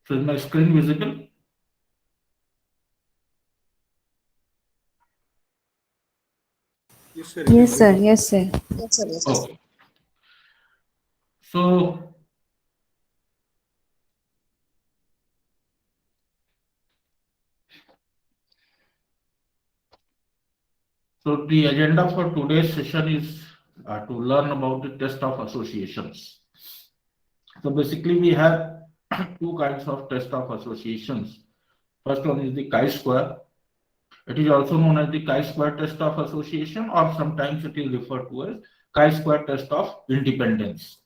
So is my screen visible? Yes, sir. Yes, sir. Yes, sir. Okay. So the agenda for today's session is to learn about the test of associations. So basically we have two kinds of test of associations. First one is the chi-square. It is also known as the chi-square test of association, or sometimes it is referred to as chi-square test of independence.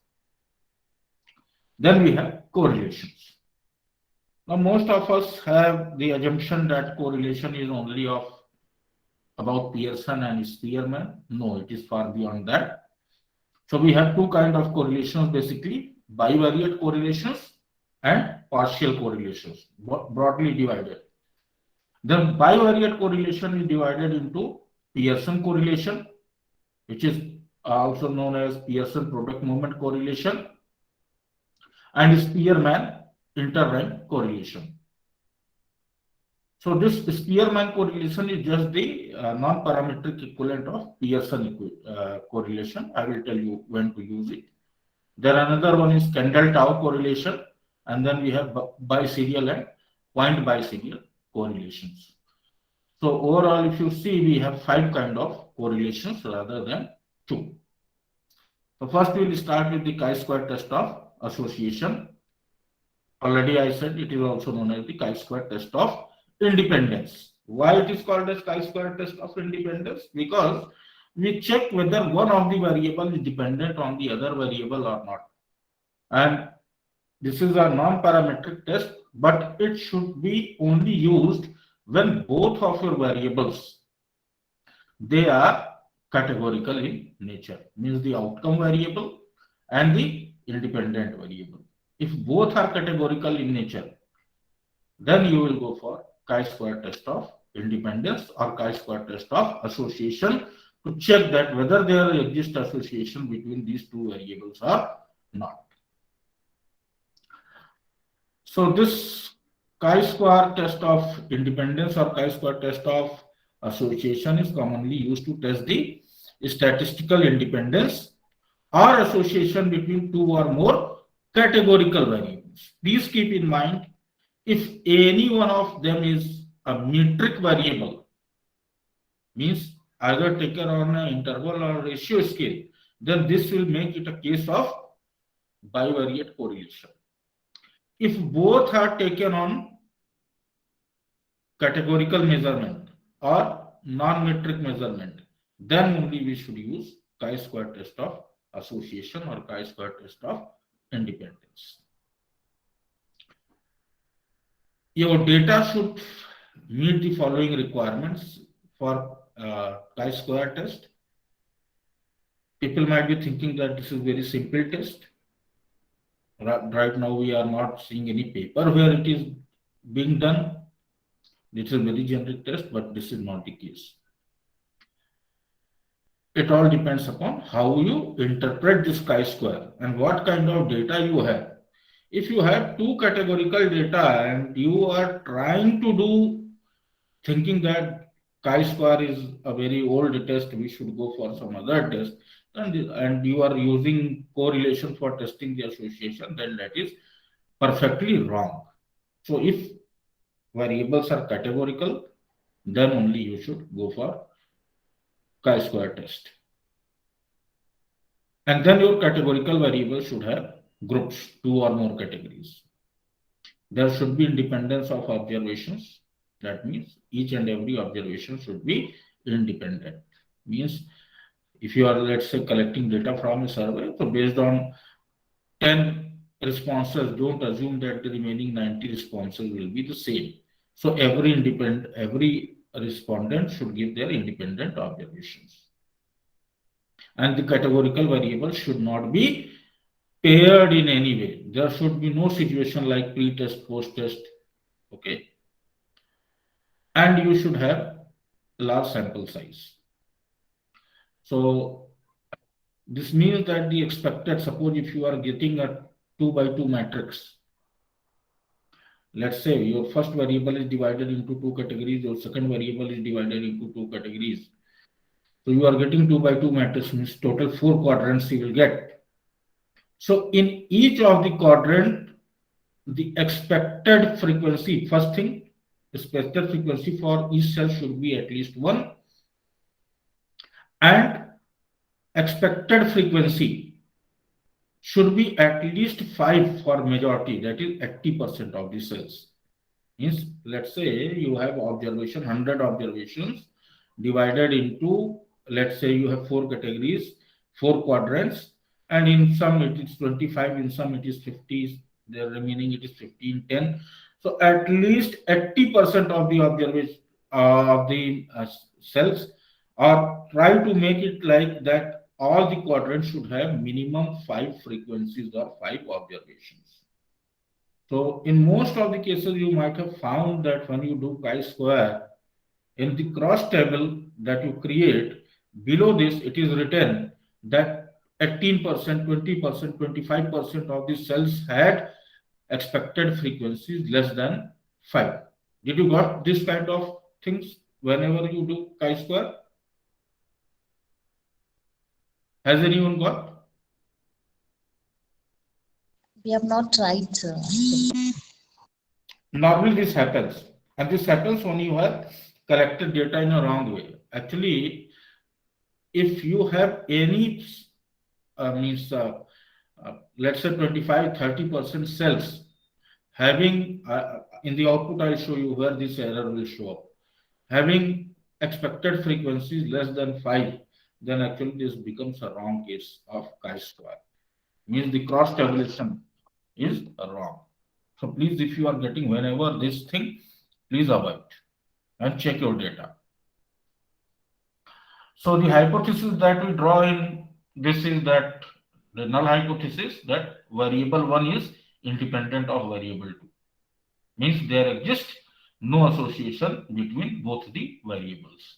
Then we have correlations. Now most of us have the assumption that correlation is only of about Pearson and Spearman. No, it is far beyond that. So we have two kinds of correlations basically, bivariate correlations and partial correlations, broadly divided. The bivariate correlation is divided into Pearson correlation, which is also known as Pearson product moment correlation, and Spearman interrank correlation. So this Spearman correlation is just the non-parametric equivalent of Pearson correlation. I will tell you when to use it. Then another one is Kendall-Tau correlation, and then we have biserial and point biserial correlations. So overall, if you see, we have 5 kind of correlations rather than 2. So first we will start with the chi-square test of association. Already I said it is also known as the chi-square test of independence. Why it is called as chi-square test of independence? Because we check whether one of the variable is dependent on the other variable or not. And this is a non-parametric test, but it should be only used when both of your variables, they are categorical in nature, means the outcome variable and the independent variable. If both are categorical in nature, then you will go for chi-square test of independence or chi-square test of association to check that whether there exists association between these two variables or not. So this chi-square test of independence or chi-square test of association is commonly used to test the statistical independence or association between two or more categorical variables. Please keep in mind, if any one of them is a metric variable, means either taken on an interval or ratio scale, then this will make it a case of bivariate correlation. If both are taken on categorical measurement or non-metric measurement, then only we should use chi-square test of association or chi-square test of independence. Your data should meet the following requirements for chi-square test. People might be thinking that this is very simple test. Right now we are not seeing any paper where it is being done. This is a very generic test, but this is not the case. It all depends upon how you interpret this chi-square and what kind of data you have. If you have two categorical data and you are trying to do, thinking that chi-square is a very old test, we should go for some other test, and you are using correlation for testing the association, then that is perfectly wrong. So if variables are categorical, then only you should go for chi-square test. And then your categorical variable should have groups, 2 or more categories. There should be independence of observations. That means each and every observation should be independent. Means if you are, let's say, collecting data from a survey, so based on 10 responses, don't assume that the remaining 90 responses will be the same. So every respondent should give their independent observations. And the categorical variable should not be paired in any way. There should be no situation like pre-test, post-test. Okay. And you should have large sample size. So this means that the expected, suppose if you are getting a 2 by 2 matrix, let's say your first variable is divided into two categories, your second variable is divided into two categories. So you are getting 2 by 2 matrix, means total 4 quadrants you will get. So in each of the quadrant, the expected frequency, first thing, expected frequency for each cell should be at least 1, and expected frequency should be at least 5 for majority, that is 80% of the cells. Means, let's say you have observation, 100 observations divided into, let's say you have 4 categories, 4 quadrants, and in some it is 25, in some it is 50, the remaining it is 15, 10. So at least 80% of the observation of the cells, or try to make it like that all the quadrants should have minimum 5 frequencies or 5 observations. So in most of the cases, you might have found that when you do chi-square, in the cross table that you create, below this it is written that 18%, 20%, 25% of the cells had expected frequencies less than 5. Did you got this kind of things whenever you do chi-square? Has anyone got? We have not tried. Normally this happens, and this happens when you have collected data in a wrong way. Actually, if you have any means let's say 25-30% cells having in the output, I'll show you where this error will show up, having expected frequencies less than 5, then actually this becomes a wrong case of chi-square, means the cross tabulation is wrong. So please, if you are getting whenever this thing, please avoid and check your data. So the hypothesis that we draw in this is that the null hypothesis, that variable 1 is independent of variable 2. Means there exists no association between both the variables.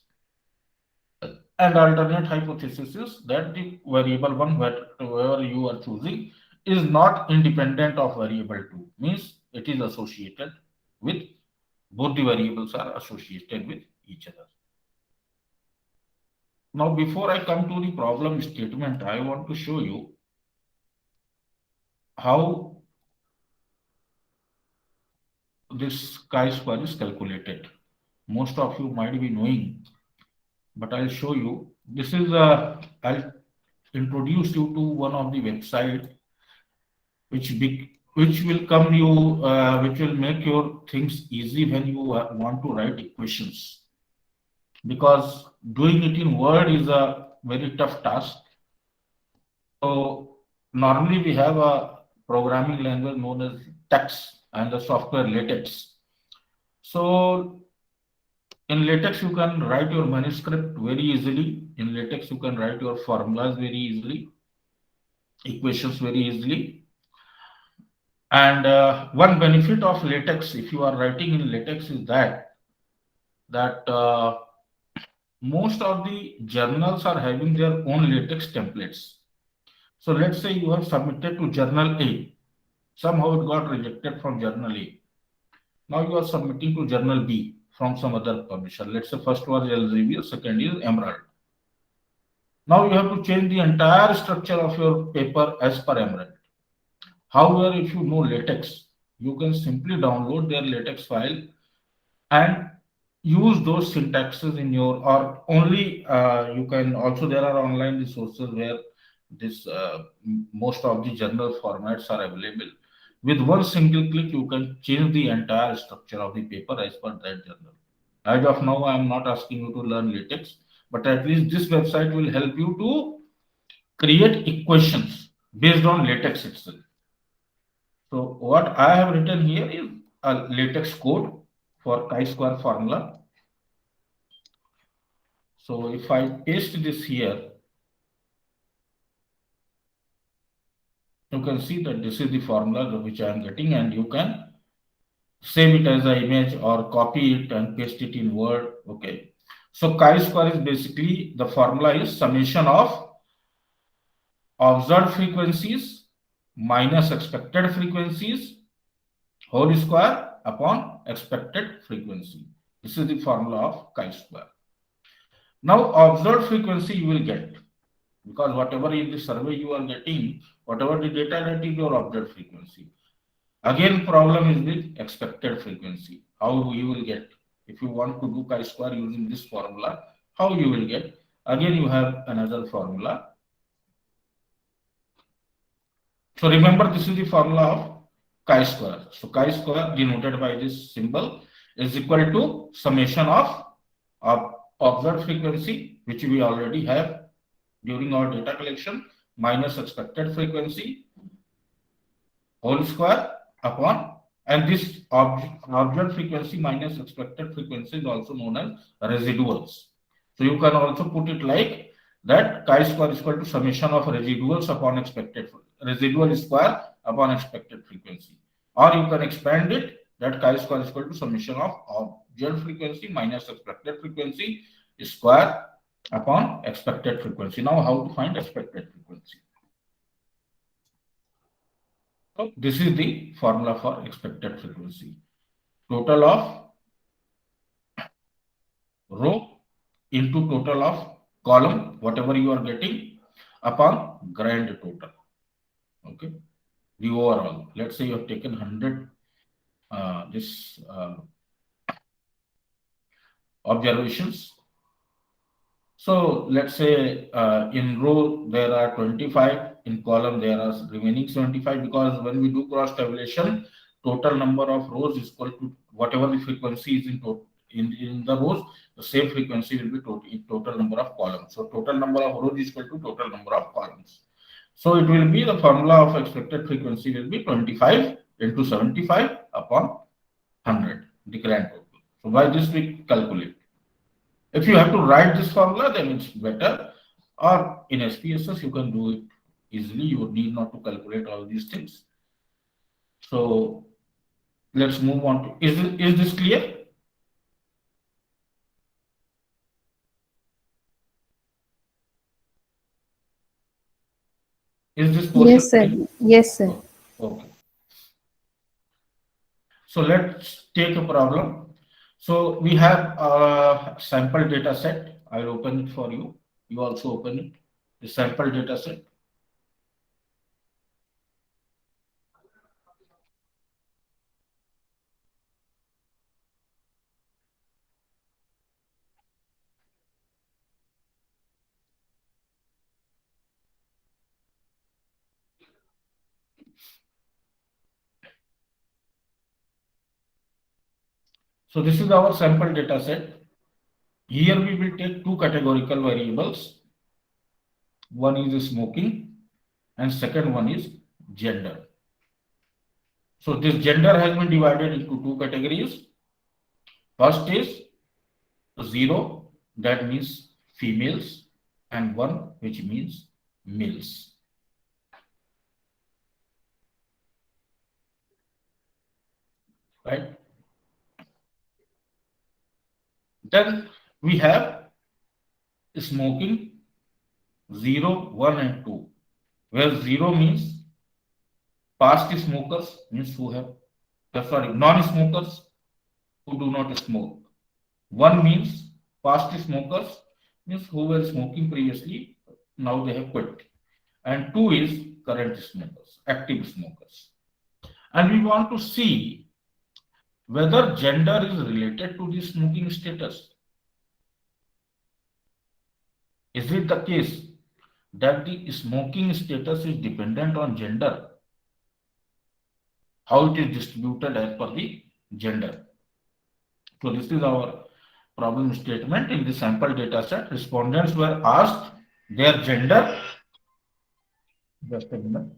And alternate hypothesis is that the variable 1, whatever you are choosing, is not independent of variable 2. Means it is associated with, both the variables are associated with each other. Now, before I come to the problem statement, I want to show you how this chi-square is calculated. Most of you might be knowing, but I'll show you. This is I'll introduce you to one of the website which will come you which will make your things easy when you want to write equations, because doing it in Word is a very tough task. So normally we have a programming language known as text and the software latex. So in latex you can write your manuscript very easily. In latex you can write your formulas very easily, equations very easily. And one benefit of latex, if you are writing in latex, is that most of the journals are having their own latex templates. So let's say you have submitted to journal A. Somehow it got rejected from journal A. Now you are submitting to journal B from some other publisher. Let's say first was Elsevier, second is Emerald. Now you have to change the entire structure of your paper as per Emerald. However, if you know latex, you can simply download their latex file and use those syntaxes in your, or only you can also, there are online resources where this most of the journal formats are available. With one single click, you can change the entire structure of the paper as per that journal. As of now, I am not asking you to learn latex, but at least this website will help you to create equations based on latex itself. So what I have written here is a latex code for chi-square formula. So if I paste this here, you can see that this is the formula which I am getting, and you can save it as an image or copy it and paste it in Word. Okay. So chi-square is basically, the formula is summation of observed frequencies minus expected frequencies whole square upon expected frequency. This is the formula of chi-square. Now observed frequency you will get, because whatever in the survey you are getting, whatever the data, that is your observed frequency. Again, problem is with expected frequency. How you will get? If you want to do chi-square using this formula, how you will get? Again, you have another formula. So remember, this is the formula of chi-square. So chi-square, denoted by this symbol, is equal to summation of observed frequency, which we already have during our data collection, minus expected frequency whole square upon, and this observed frequency minus expected frequency is also known as residuals. So you can also put it like that: chi-square is equal to summation of residuals upon expected residual square upon expected frequency. Or you can expand it, that chi-square is equal to summation of observed frequency minus expected frequency square upon expected frequency. Now, how to find expected frequency? So this is the formula for expected frequency. Total of row into total of column, whatever you are getting, upon grand total. Okay. The overall. Let's say you have taken 100 observations. So let's say in row there are 25, in column there are remaining 75, because when we do cross tabulation, total number of rows is equal to whatever the frequency is in the rows, the same frequency will be total number of columns. So total number of rows is equal to total number of columns. So it will be, the formula of expected frequency will be 25 into 75 upon 100, the grand total. So by this we calculate. If you have to write this formula, then it's better. Or in SPSS, you can do it easily. You need not to calculate all these things. So let's move on to, is this clear? Is this portion Yes, sir. clear? Yes, sir. Okay. So let's take a problem. So we have a sample data set. I'll open it for you. You also open it. The sample data set. So this is our sample data set. Here we will take two categorical variables. One is smoking and second one is gender. So this gender has been divided into two categories. First is 0, that means females, and 1, which means males. Right? Then we have smoking 0, 1 and 2, where 0 means past smokers, means who have, sorry, non-smokers who do not smoke. 1 means past smokers, means who were smoking previously, now they have quit. And 2 is current smokers, active smokers. And we want to see whether gender is related to the smoking status. Is it the case that the smoking status is dependent on gender? How it is distributed as per the gender? So this is our problem statement. In the sample data set, respondents were asked their gender. Just a minute.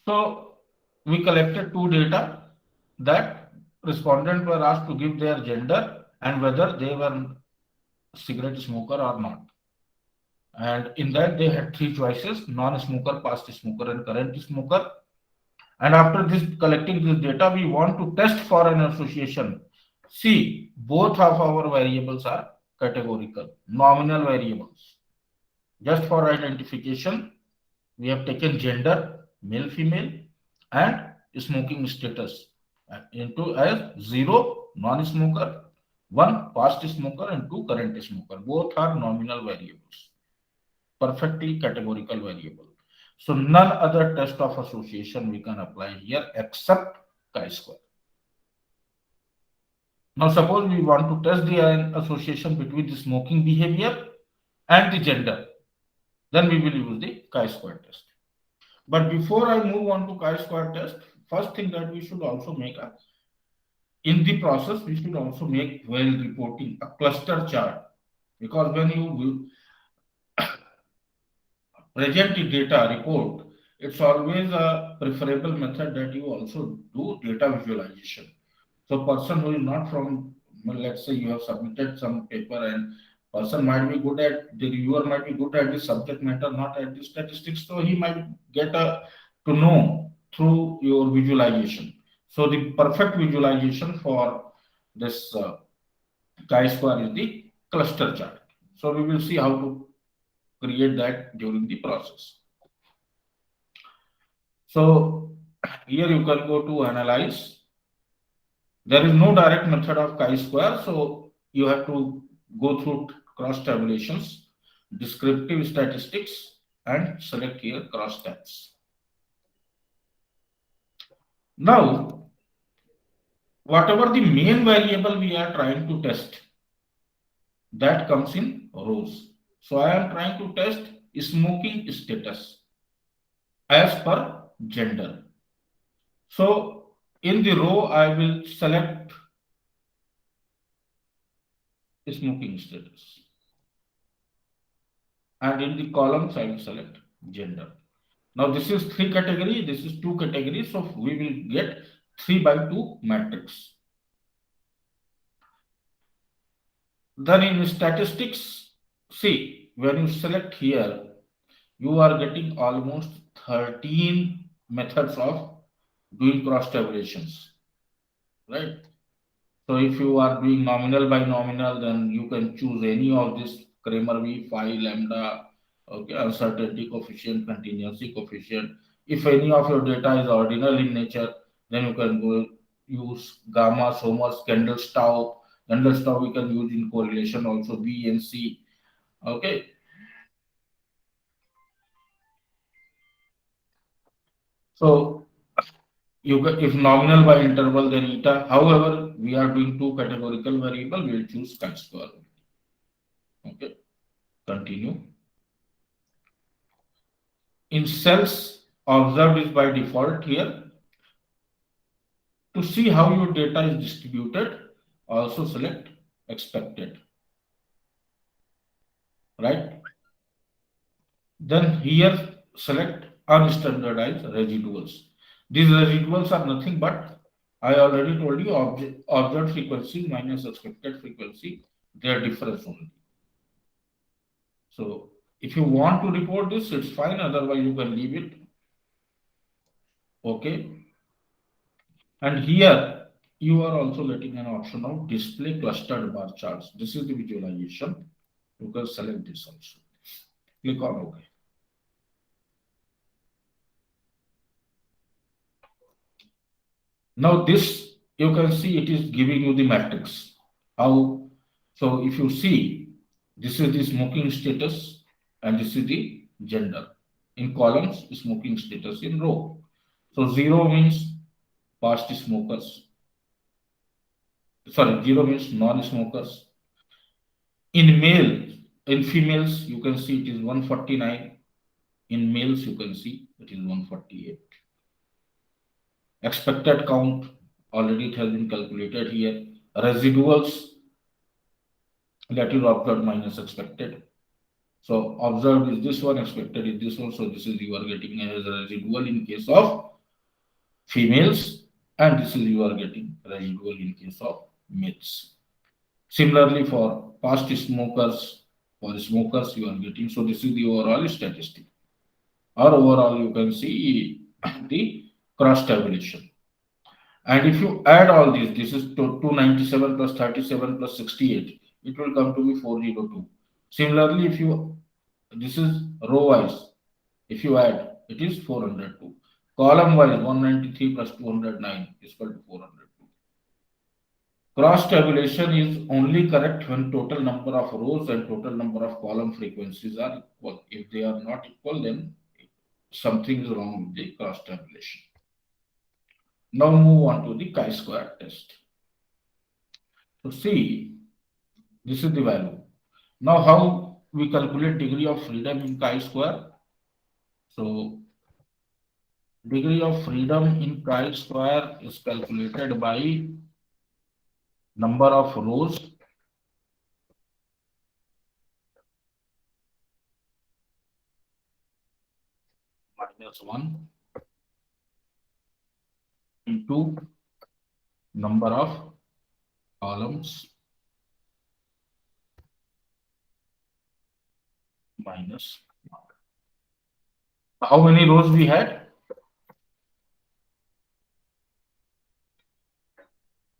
So we collected two data that respondents were asked to give their gender and whether they were cigarette smoker or not. And in that they had three choices: non-smoker, past smoker, and current smoker. And after this collecting this data, we want to test for an association. See, both of our variables are categorical, nominal variables. Just for identification, we have taken gender, male, female, and smoking status into as 0 non-smoker, 1 past smoker, and 2 current smoker. Both are nominal variables, perfectly categorical variable. So none other test of association we can apply here except chi-square. Now suppose we want to test the association between the smoking behavior and the gender, then we will use the chi-square test. But before I move on to chi-square test, first thing that we should also make in the process, we should also make while reporting a cluster chart, because when you present the data report, it's always a preferable method that you also do data visualization. So person who is not from, well, let's say you have submitted some paper and person might be good at, the reviewer might be good at the subject matter, not at the statistics, so he might get to know through your visualization. So the perfect visualization for this chi-square is the cluster chart. So we will see how to create that during the process. So here you can go to analyze. There is no direct method of chi-square, so you have to go through cross tabulations, descriptive statistics, and select here cross tabs. Now, whatever the main variable we are trying to test, that comes in rows. So I am trying to test smoking status as per gender. So in the row, I will select smoking status. And in the columns, I will select gender. Now this is 3 category, this is 2 categories, so we will get 3 by 2 matrix. Then in statistics, see, when you select here, you are getting almost 13 methods of doing cross tabulations, right? So if you are doing nominal by nominal, then you can choose any of this Kramer V, phi, lambda, okay, uncertainty coefficient, contingency coefficient. If any of your data is ordinal in nature, then you can go use gamma, Somers, Kendall's tau. Kendall's tau we can use in correlation also, B and C. Okay. So you can, if nominal by interval, then eta. However, we are doing two categorical variable, we will choose chi-square. Okay. Continue. In cells, observed is by default here. To see how your data is distributed, also select expected. Right? Then here select unstandardized residuals. These residuals are nothing but, I already told you, observed frequency minus expected frequency, their difference only. So if you want to report this, it's fine, otherwise you can leave it. Okay. And here you are also letting an option of display clustered bar charts. This is the visualization. You can select this also. Click on OK. Now this, you can see it is giving you the matrix. How? So if you see, this is the smoking status and this is the gender. In columns, smoking status in row. So 0 means past smokers. Sorry, 0 means non-smokers. In females, you can see it is 149. In males, you can see it is 148. Expected count, already it has been calculated here. Residuals, that is observed minus expected. So observed is this one, expected is this one. So this is you are getting as a residual in case of females, and this is you are getting residual in case of males. Similarly, for past smokers, for smokers you are getting, so this is the overall statistic. Or overall you can see the cross tabulation. And if you add all these, this is 297 plus 37 plus 68, it will come to be 402. Similarly, if you, this is row wise, if you add, it is 402. Column wise, 193 plus 209 is equal to 402. Cross tabulation is only correct when total number of rows and total number of column frequencies are equal. If they are not equal, then something is wrong with the cross tabulation. Now move on to the chi-square test. So see, this is the value. Now how we calculate degree of freedom in chi-square? So degree of freedom in chi-square is calculated by number of rows minus 1 into number of columns minus 1. How many rows we had?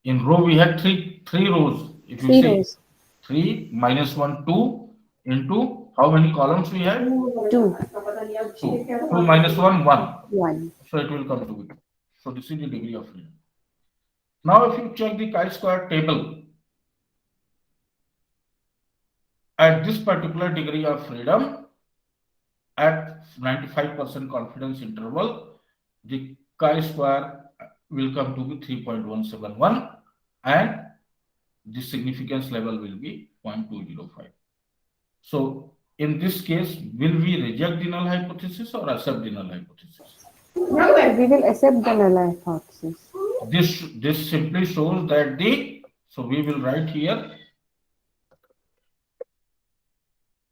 In row we had three rows. If you Three see rows. 3 minus 1, 2 into how many columns we had? 2. 2. 2 minus 1, 1. 1. So it will come to be. So this is the degree of freedom. Now if you check the chi-square table, at this particular degree of freedom, at 95% confidence interval, the chi-square will come to be 3.171 and the significance level will be 0.205. So in this case, will we reject the null hypothesis or accept the null hypothesis? We will accept the null hypothesis. This simply shows that so we will write here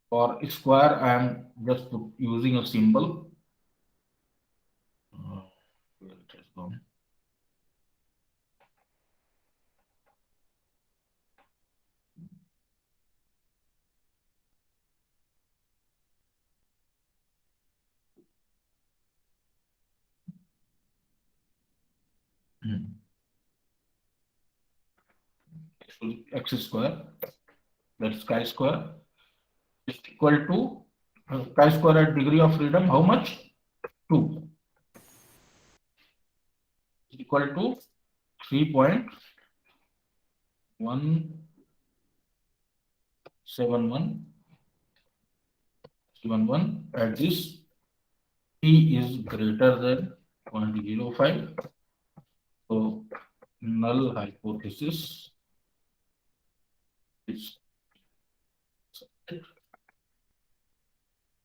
for square I am just using a symbol. Where it has gone. So x square, that's chi-square, is equal to chi-square at degree of freedom, how much? 2. Is equal to 3.171 at this p is greater than 0.05. So null hypothesis is accepted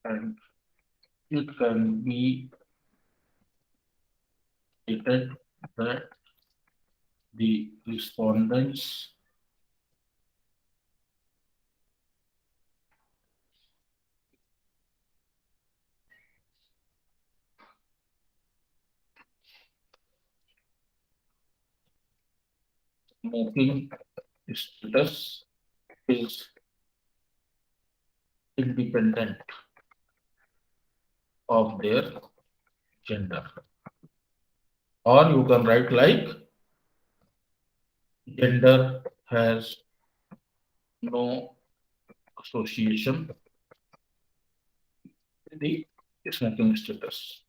and it can be stated that the respondents smoking status is independent of their gender. Or you can write like gender has no association with the smoking status.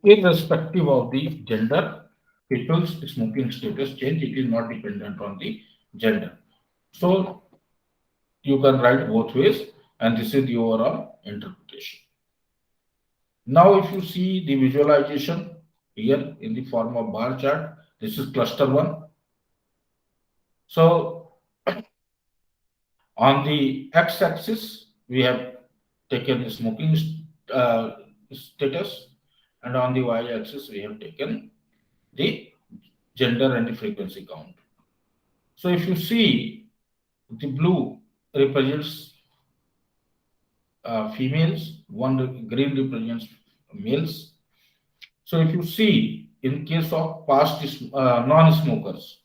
Irrespective of the gender, people's smoking status change, it is not dependent on the gender. So you can write both ways, and this is the overall interpretation. Now, if you see the visualization here in the form of bar chart, this is cluster 1. So on the x-axis, we have taken smoking status, and on the y-axis, we have taken the gender and the frequency count. So if you see, the blue represents females, green represents males, So if you see in case of past non-smokers,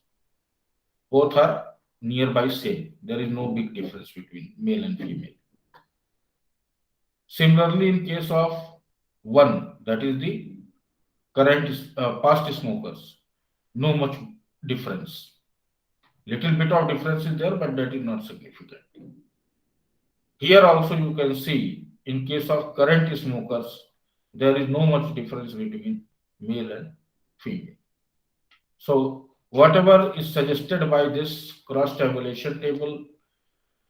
both are nearby same. There is no big difference between male and female. Similarly, in case of one, that is the current past smokers, no much difference. Little bit of difference is there, but that is not significant. Here also you can see in case of current smokers, there is no much difference between male and female. So whatever is suggested by this cross tabulation table,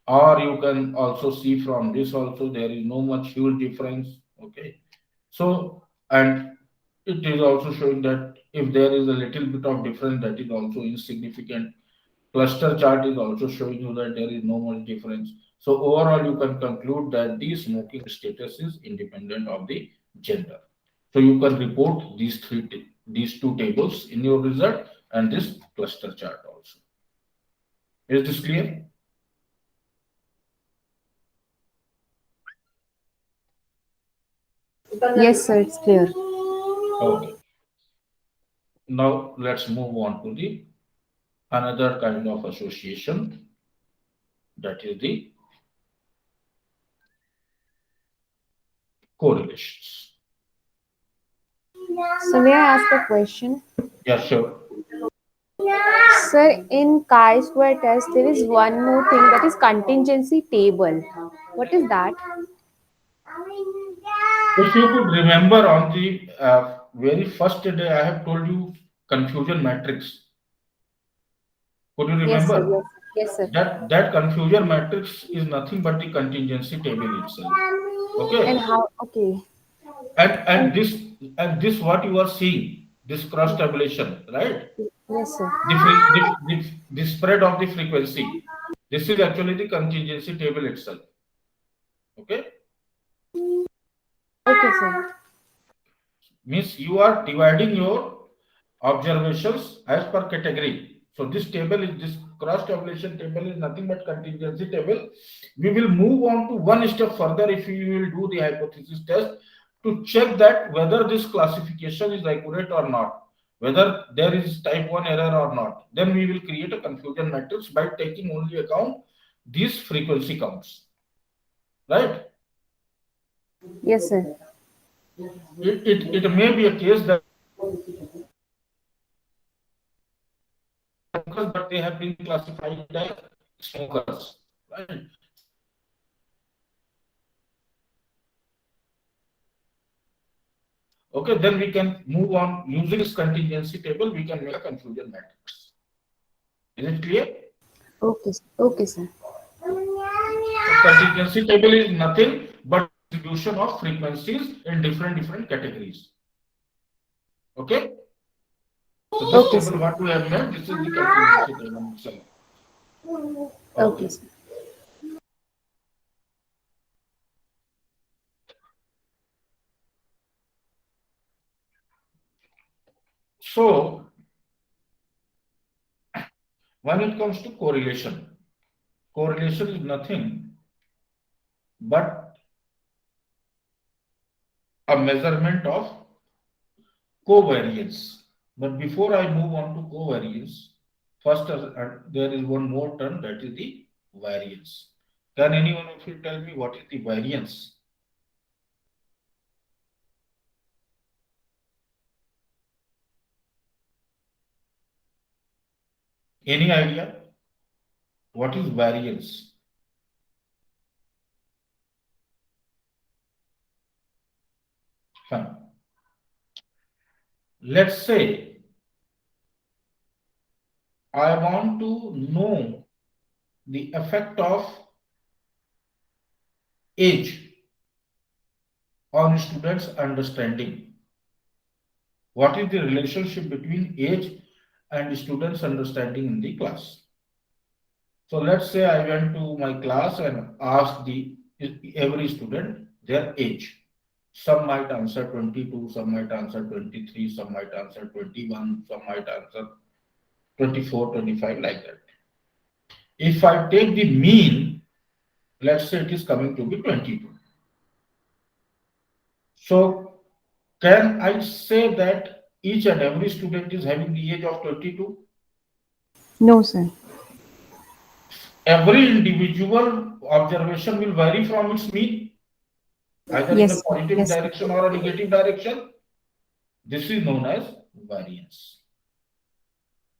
or you can also see from this also, there is no much huge difference. Okay. So, and it is also showing that if there is a little bit of difference, that is also insignificant. Cluster chart is also showing you that there is no much difference. So overall, you can conclude that the smoking status is independent of the gender. So you can report these two tables in your result and this cluster chart also. Is this clear? Yes, sir, it's clear. Okay. Now let's move on to the another kind of association, that is the correlations. So may I ask a question? Yeah, sure. Sir, in chi-square test, there is one more thing, that is contingency table. What is that? If you could remember on the very first day, I have told you confusion matrix. Could you Yes, sir. remember? Yes, sir. That confusion matrix is nothing but the contingency table itself. Okay. And how? Okay. And this what you are seeing, this cross tabulation, right? Yes, sir. The spread of the frequency. This is actually the contingency table itself. Okay. Okay, sir. Means you are dividing your observations as per category. So this cross tabulation table is nothing but contingency table. We will move on to one step further if we will do the hypothesis test to check that whether this classification is accurate or not, whether there is type 1 error or not. Then we will create a confusion matrix by taking only account these frequency counts. Right? Yes, sir. It may be a case that but they have been classified as smokers. Right? Okay, then we can move on using this contingency table. We can make a confusion matrix. Is it clear? Okay, okay, sir. So contingency table is nothing but distribution of frequencies in different categories. Okay. So this Okay, table, sir. what we have made, this is the contingency table itself. Okay, sir. So when it comes to correlation is nothing but a measurement of covariance. But before I move on to covariance, first there is one more term, that is the variance. Can anyone of you tell me what is the variance? Any idea? What is variance? Fine. Let's say I want to know the effect of age on students' understanding. What is the relationship between age and students' understanding in the class? So let's say I went to my class and asked every student their age. Some might answer 22, some might answer 23, some might answer 21, some might answer 24, 25, like that. If I take the mean, let's say it is coming to be 22. So Can I say that each and every student is having the age of 22? No, sir. Every individual observation will vary from its mean, either in a Yes. positive Yes. direction or a negative direction. This is known as variance.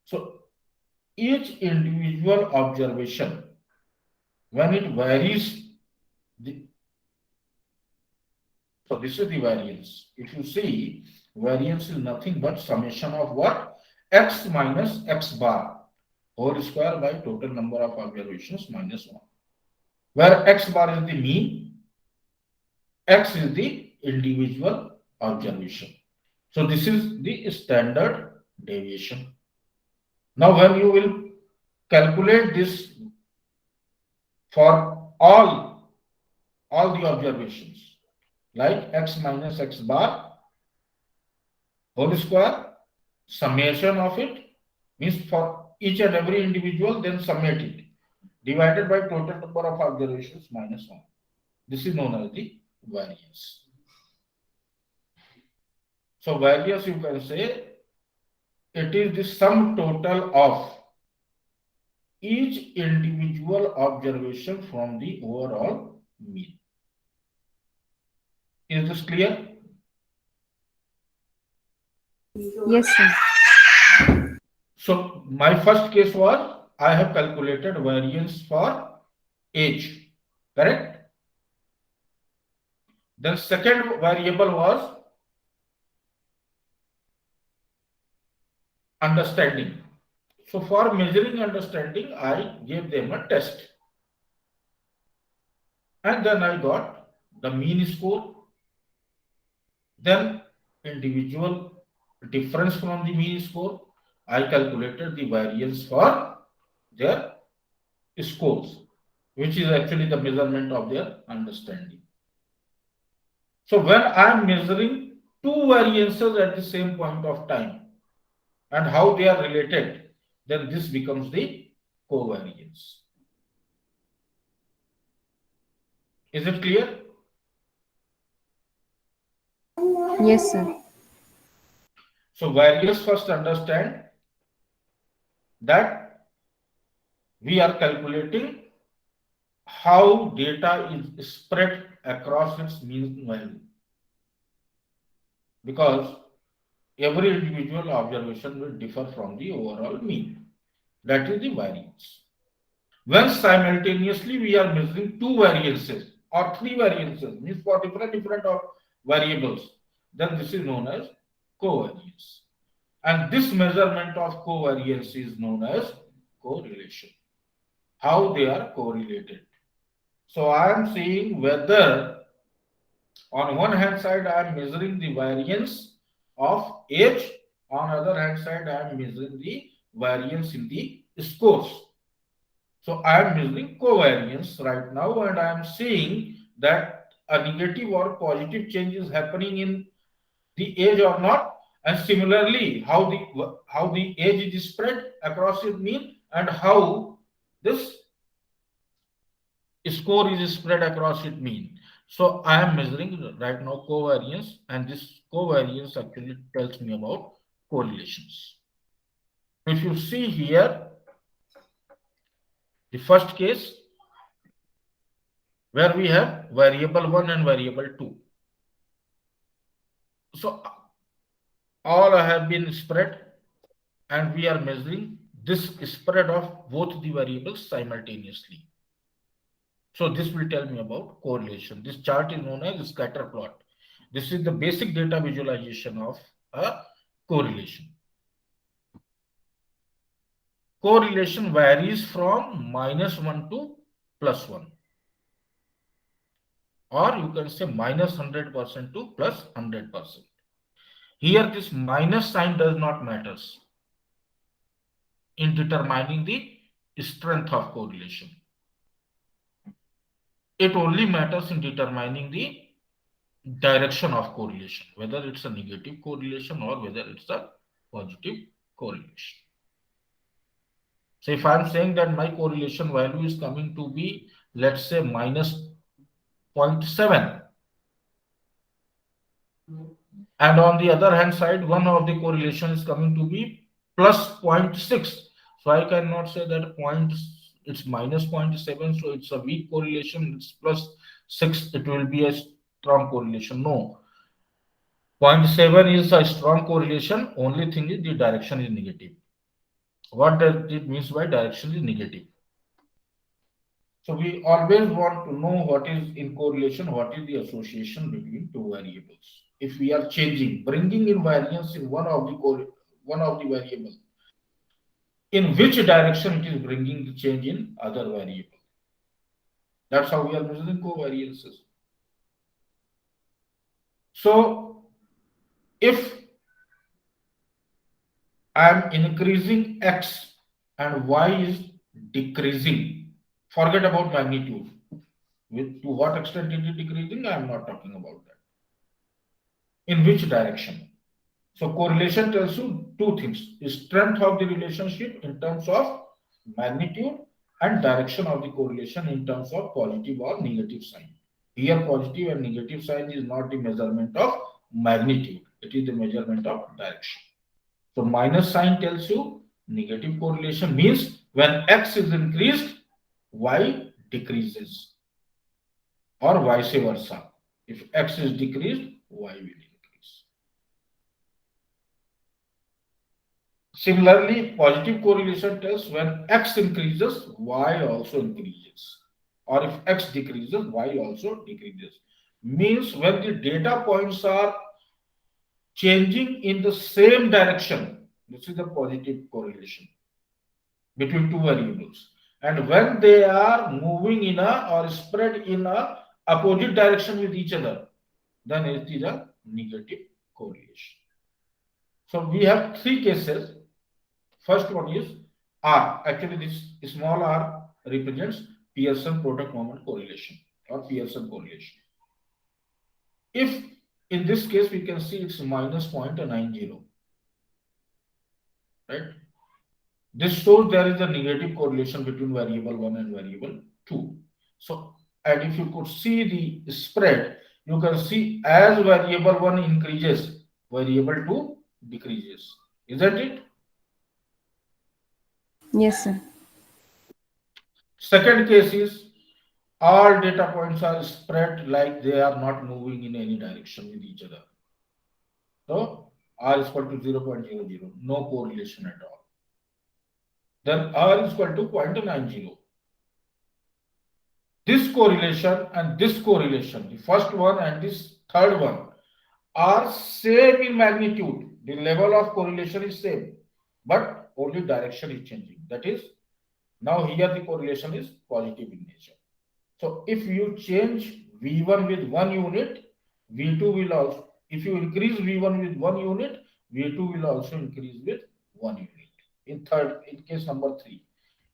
So each individual observation, when it varies, so this is the variance. If you see, variance is nothing but summation of what? X minus X bar whole square by total number of observations minus 1. Where X bar is the mean, X is the individual observation. So this is the standard deviation. Now when you will calculate this for all the observations, like X minus X bar whole square, summation of it means for each and every individual, then summate it, divided by total number of observations minus 1. This is known as the variance. So variance, you can say, it is the sum total of each individual observation from the overall mean. Is this clear? Yes, sir. So my first case was I have calculated variance for age, correct? Then second variable was understanding. So for measuring understanding, I gave them a test. And then I got the mean score, then individual difference from the mean score. I calculated the variance for their scores, which is actually the measurement of their understanding. So when I am measuring two variances at the same point of time and how they are related, then this becomes the covariance. Is it clear? Yes, sir. So variance, first understand that we are calculating how data is spread across its mean value, because every individual observation will differ from the overall mean. That is the variance. When simultaneously we are measuring two variances or three variances, means for different variables, then this is known as covariance. And this measurement of covariance is known as correlation. How they are correlated. So I am saying whether on one hand side I am measuring the variance of age, on other hand side I am measuring the variance in the scores. So I am measuring covariance right now, and I am seeing that a negative or positive change is happening in the age or not, and similarly how the age is spread across its mean and how this score is spread across its mean. So I am measuring right now covariance, and this covariance actually tells me about correlations. If you see here, the first case where we have variable 1 and variable 2. So all have been spread, and we are measuring this spread of both the variables simultaneously. So this will tell me about correlation. This chart is known as scatter plot. This is the basic data visualization of a correlation. Correlation varies from -1 to +1. Or you can say -100% to +100%. Here this minus sign does not matter in determining the strength of correlation. It only matters in determining the direction of correlation, whether it's a negative correlation or whether it's a positive correlation. So if I'm saying that my correlation value is coming to be, let's say, -0.7, And on the other hand side, one of the correlation is coming to be plus 0.6. So I cannot say that it's minus 0.7, so it's a weak correlation. It's plus 6, it will be a strong correlation. No, 0.7 is a strong correlation. Only thing is the direction is negative. What does it means by direction is negative? So we always want to know what is in correlation, what is the association between two variables. If we are changing, bringing in variance in one of the variable, in which direction it is bringing the change in other variable. That's how we are measuring covariances. So if I am increasing x and y is decreasing, forget about magnitude. To what extent it is decreasing, I am not talking about that. In which direction? So correlation tells you two things: strength of the relationship in terms of magnitude and direction of the correlation in terms of positive or negative sign. Here positive and negative sign is not the measurement of magnitude, it is the measurement of direction. So minus sign tells you negative correlation, means when x is increased, y decreases, or vice versa. If x is decreased, y will increase. Similarly, positive correlation tells when x increases, y also increases. Or if x decreases, y also decreases. Means when the data points are changing in the same direction, this is the positive correlation between two variables. And when they are moving in a or spread in a opposite direction with each other, then it is a negative correlation. So we have three cases. First one is R. Actually, this small r represents Pearson product moment correlation or Pearson correlation. If in this case we can see it's minus 0.90, right? This shows there is a negative correlation between variable 1 and variable 2. So, and if you could see the spread, you can see as variable 1 increases, variable 2 decreases. Isn't it? Yes, sir. Second case is all data points are spread like they are not moving in any direction with each other. So R is equal to 0.00, no correlation at all. Then R is equal to 0.90. This correlation and this correlation, the first one and this third one, are same in magnitude. The level of correlation is same, but only direction is changing. That is, now here the correlation is positive in nature. So if you change V1 with 1 unit, V2 will also, if you increase V1 with 1 unit, V2 will also increase with 1 unit. In case number 3.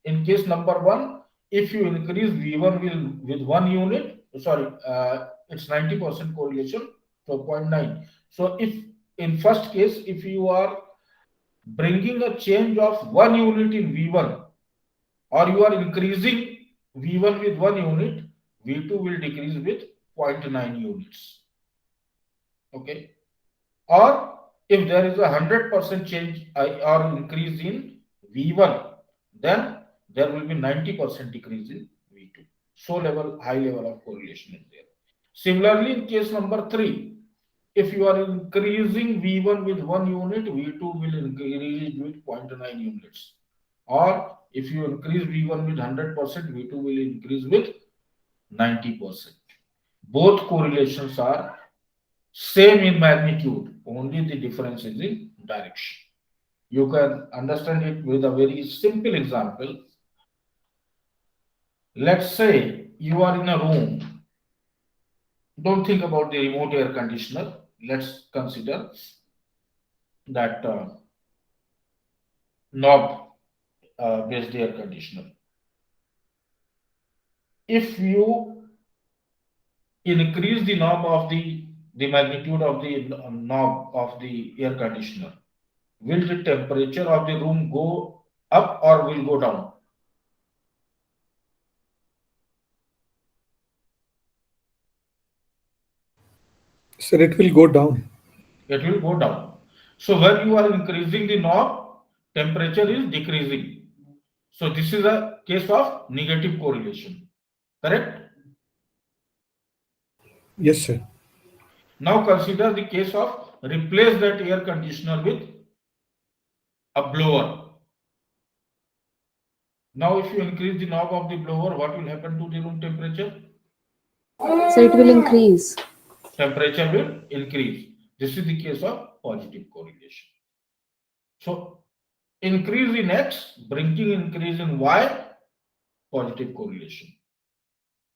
In case number 1, if you increase V1 with 1 unit, sorry, it's 90% correlation, so 0.9. So if in first case, if you are bringing a change of 1 unit in V1, or you are increasing V1 with 1 unit, V2 will decrease with 0.9 units. Okay. Or if there is a 100% change or increase in V1, then there will be 90% decrease in V2. So high level of correlation is there. Similarly, in case number 3, if you are increasing V1 with 1 unit, V2 will increase with 0.9 units. Or if you increase V1 with 100%, V2 will increase with 90%. Both correlations are same in magnitude, only the difference is in direction. You can understand it with a very simple example. Let's say you are in a room. Don't think about the remote air conditioner. Let's consider that knob based air conditioner. If you increase the knob of the magnitude of the knob of the air conditioner, will the temperature of the room go up or will go down? Sir, it will go down. it will go down. So when you are increasing the knob, temperature is decreasing. So this is a case of negative correlation, correct? Yes, sir. Now consider the case of replace that air conditioner with a blower. Now if you increase the knob of the blower, what will happen to the room temperature? So it will increase. Temperature will increase. This is the case of positive correlation. So increase in X, bringing increase in Y, positive correlation.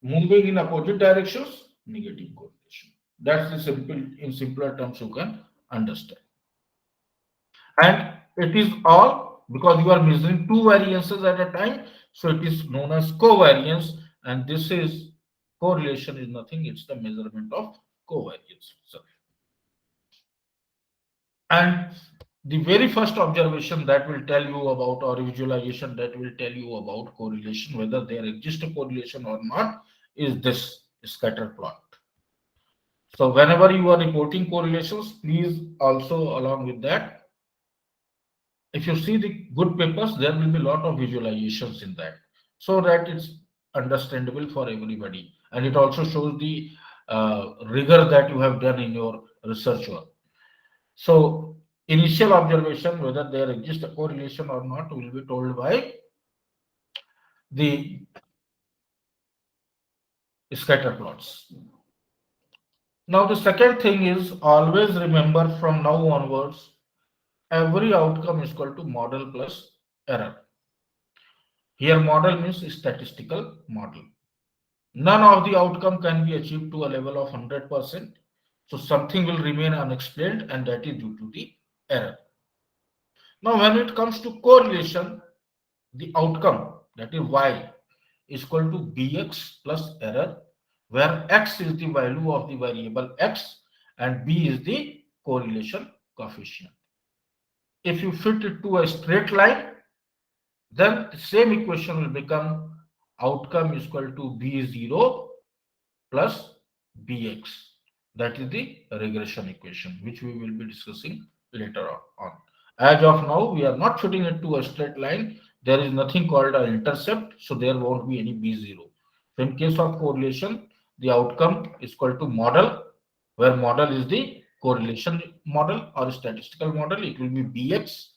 Moving in opposite directions, negative correlation. That's the simple, in simpler terms you can understand. And it is all because you are measuring two variances at a time, so it is known as covariance, and this is correlation is nothing, it's the measurement of covariance itself. And the very first observation that will tell you about, or visualization that will tell you about correlation, whether there exists a correlation or not, is this scatter plot. So whenever you are reporting correlations, please also along with that, if you see the good papers, there will be a lot of visualizations in that, so that it's understandable for everybody, and it also shows the rigor that you have done in your research work. So initial observation whether there exists a correlation or not will be told by the scatter plots. Now the second thing is, always remember from now onwards, every outcome is equal to model plus error. Here model means statistical model. None of the outcome can be achieved to a level of 100%. So something will remain unexplained, and that is due to the error. Now when it comes to correlation, the outcome, that is y, is equal to bx plus error, where x is the value of the variable x and b is the correlation coefficient. If you fit it to a straight line, then the same equation will become outcome is equal to b0 plus bx. That is the regression equation, which we will be discussing later on. As of now, we are not fitting it to a straight line. There is nothing called an intercept, so there won't be any b0. So in case of correlation, the outcome is equal to model, where model is the correlation model or statistical model. It will be bx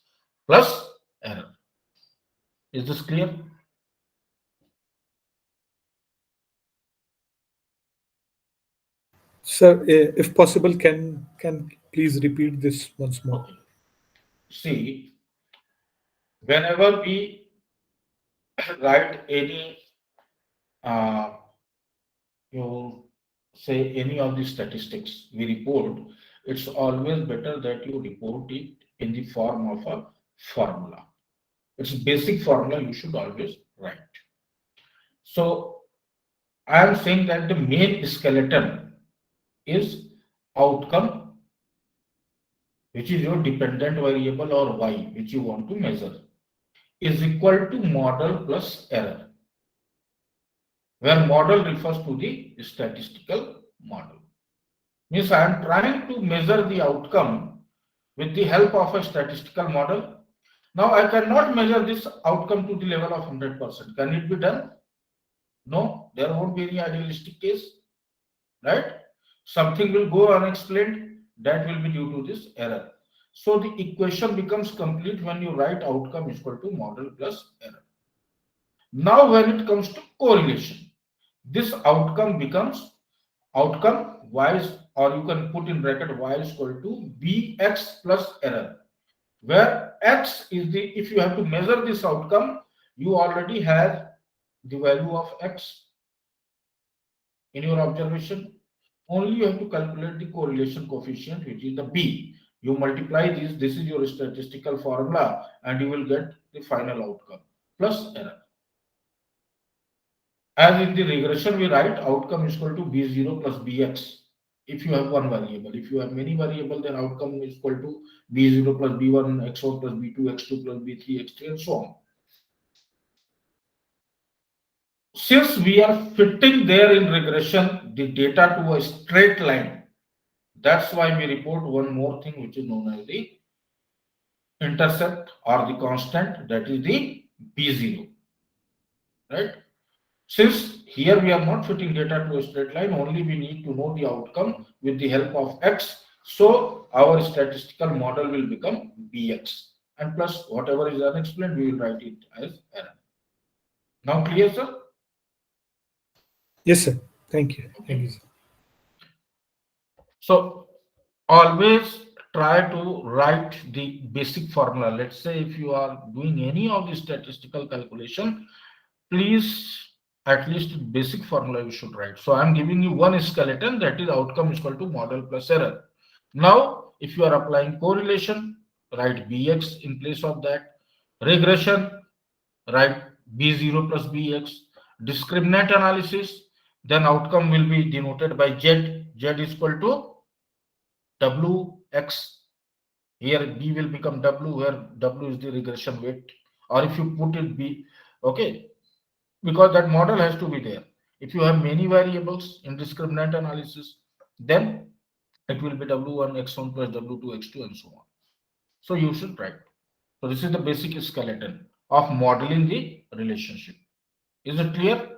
plus error. Is this clear? Sir, if possible, can please repeat this once more? Okay. See, whenever we write any you say any of the statistics we report, it's always better that you report it in the form of a formula. It's a basic formula you should always write. So I am saying that the main skeleton is outcome, which is your dependent variable or y, which you want to measure, is equal to model plus error, where model refers to the statistical model. Means I am trying to measure the outcome with the help of a statistical model. Now I cannot measure this outcome to the level of 100%. Can it be done? No, there won't be any idealistic case, right? Something will go unexplained, that will be due to this error. So the equation becomes complete when you write outcome is equal to model plus error. Now when it comes to correlation, this outcome becomes outcome y is, or you can put in bracket y is equal to bx plus error, where x is the, if you have to measure this outcome, you already have the value of x in your observation. Only you have to calculate the correlation coefficient, which is the b. You multiply this is your statistical formula, and you will get the final outcome plus error. As in the regression, we write outcome is equal to b0 plus bx. If you have one variable, if you have many variable, then outcome is equal to b0 plus b1 x1 plus b2 x2 plus b3 x3 and so on. Since we are fitting there in regression the data to a straight line, That's why we report one more thing which is known as the intercept or the constant, that is the B0, right? Since here we are not fitting data to a straight line, only we need to know the outcome with the help of X. So our statistical model will become Bx, and plus whatever is unexplained, we will write it as error. Now clear, sir? Yes, sir. Thank you. Thank you, sir. So always try to write the basic formula. Let's say if you are doing any of the statistical calculation, please at least basic formula you should write. So I'm giving you one skeleton, that is outcome is equal to model plus error. Now if you are applying correlation, write Bx in place of that. Regression, write B0 plus Bx. Discriminant analysis, then outcome will be denoted by Z. Z is equal to Wx. Here B will become W, where W is the regression weight, or if you put it B, okay, because that model has to be there. If you have many variables in discriminant analysis, then it will be W1 x1 plus W2 x2 and so on. So you should write. So this is the basic skeleton of modeling the relationship. Is it clear?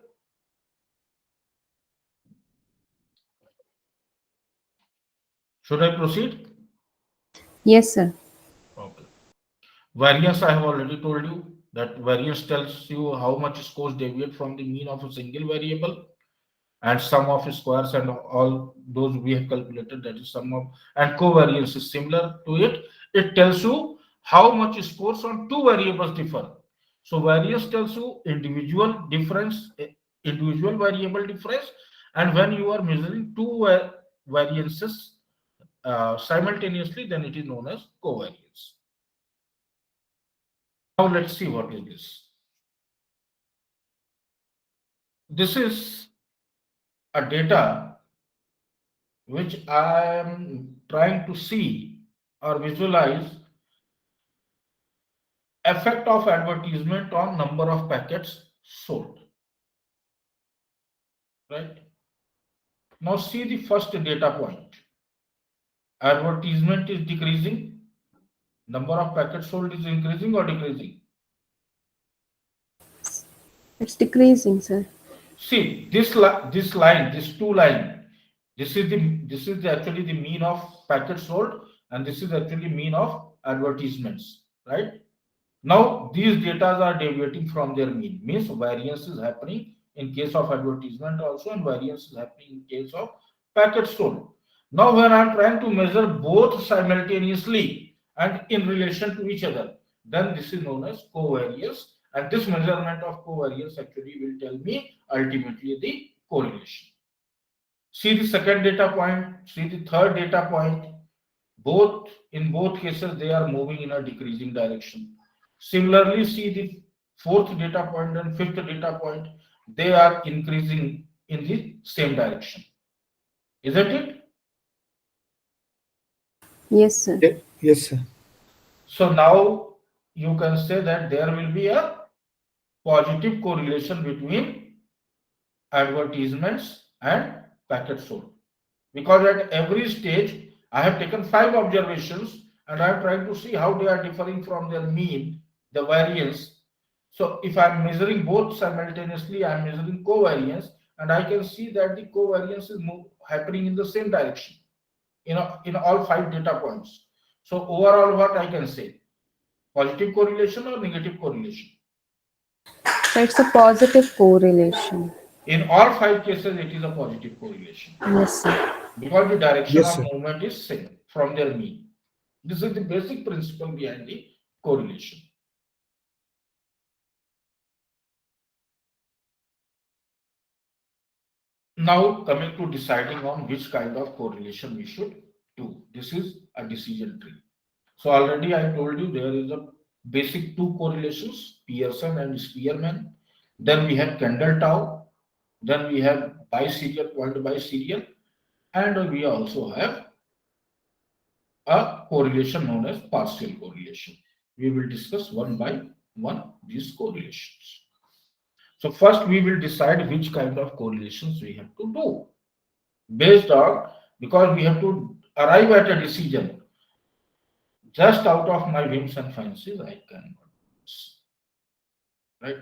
Should I proceed? Yes, sir. Okay. Variance, I have already told you that variance tells you how much scores deviate from the mean of a single variable, and sum of squares and all those we have calculated, that is sum of, and covariance is similar to it. It tells you how much scores on two variables differ. So variance tells you individual difference, individual variable difference, and when you are measuring two variances simultaneously, then it is known as covariance. Now let's see what is this. This is a data which I am trying to see or visualize effect of advertisement on number of packets sold. Right? Now see the first data point. Advertisement is decreasing. Number of packets sold is increasing or decreasing? It's decreasing, sir. See this line, this two line. This is actually the mean of packets sold, and this is actually mean of advertisements, right? Now these data are deviating from their mean, means variance is happening in case of advertisement also, and variance is happening in case of packets sold. Now when I'm trying to measure both simultaneously and in relation to each other, then this is known as covariance, and this measurement of covariance actually will tell me ultimately the correlation. See the second data point, see the third data point. In both cases they are moving in a decreasing direction. Similarly, see the fourth data point and fifth data point, they are increasing in the same direction. Isn't it? Yes, sir. Yes, sir. So now you can say that there will be a positive correlation between advertisements and packet sold. Because at every stage, I have taken 5 observations and I am trying to see how they are differing from their mean, the variance. So if I am measuring both simultaneously, I am measuring covariance, and I can see that the covariance is happening in the same direction, in all 5 data points. So overall, what I can say? Positive correlation or negative correlation? So it's a positive correlation. In all 5 cases, it is a positive correlation. Yes, sir. Because the direction Yes, of sir. movement is same from their mean. This is the basic principle behind the correlation. Now coming to deciding on which kind of correlation we should do. This is a decision tree. So already I told you there is a basic 2 correlations, Pearson and Spearman. Then we have Kendall tau. Then we have biserial, point biserial, and we also have a correlation known as partial correlation. We will discuss one by one these correlations. So first we will decide which kind of correlations we have to do based on, because we have to arrive at a decision just out of my whims and fancies, I cannot. Right?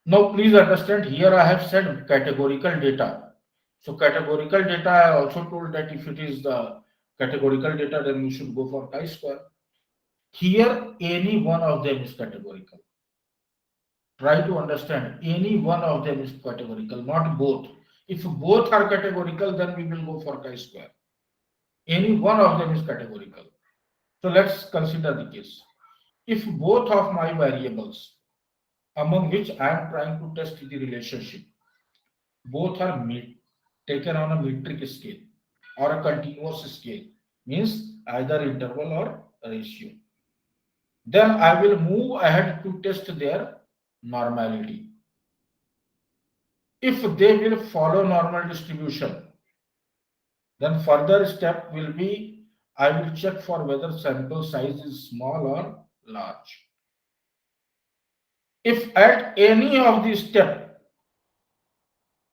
Now, please understand, here I have said categorical data. So categorical data, I also told that if it is the categorical data, then you should go for chi-square. Here, any one of them is categorical. Try to understand, any one of them is categorical, not both. If both are categorical, then we will go for chi-square. Any one of them is categorical. So let's consider the case. If both of my variables, among which I am trying to test the relationship, both are taken on a metric scale or a continuous scale, means either interval or ratio, then I will move ahead to test their normality. If they will follow normal distribution, then further step will be I will check for whether sample size is small or large. If at any of these step,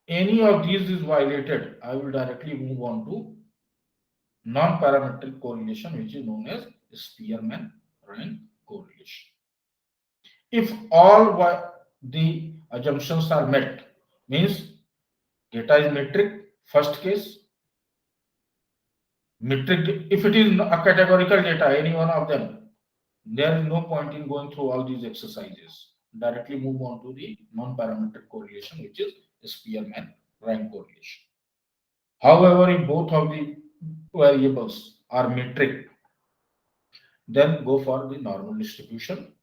any of these is violated, I will directly move on to non-parametric correlation, which is known as Spearman correlation. If all the assumptions are met, means data is metric, first case, metric, if it is a categorical data, any one of them, there is no point in going through all these exercises. Directly move on to the non-parametric correlation, which is Spearman correlation. However, if both of the variables are metric, then go for the normal distribution.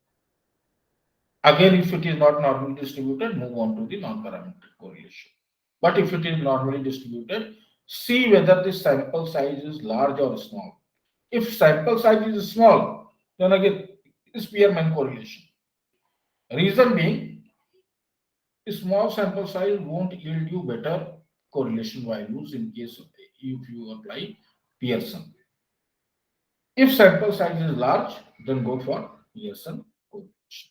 Again, if it is not normally distributed, move on to the non-parametric correlation. But if it is normally distributed, see whether the sample size is large or small. If sample size is small, then again, Spearman correlation. Reason being, a small sample size won't yield you better correlation values in case of if you apply Pearson. If sample size is large, then go for Pearson correlation.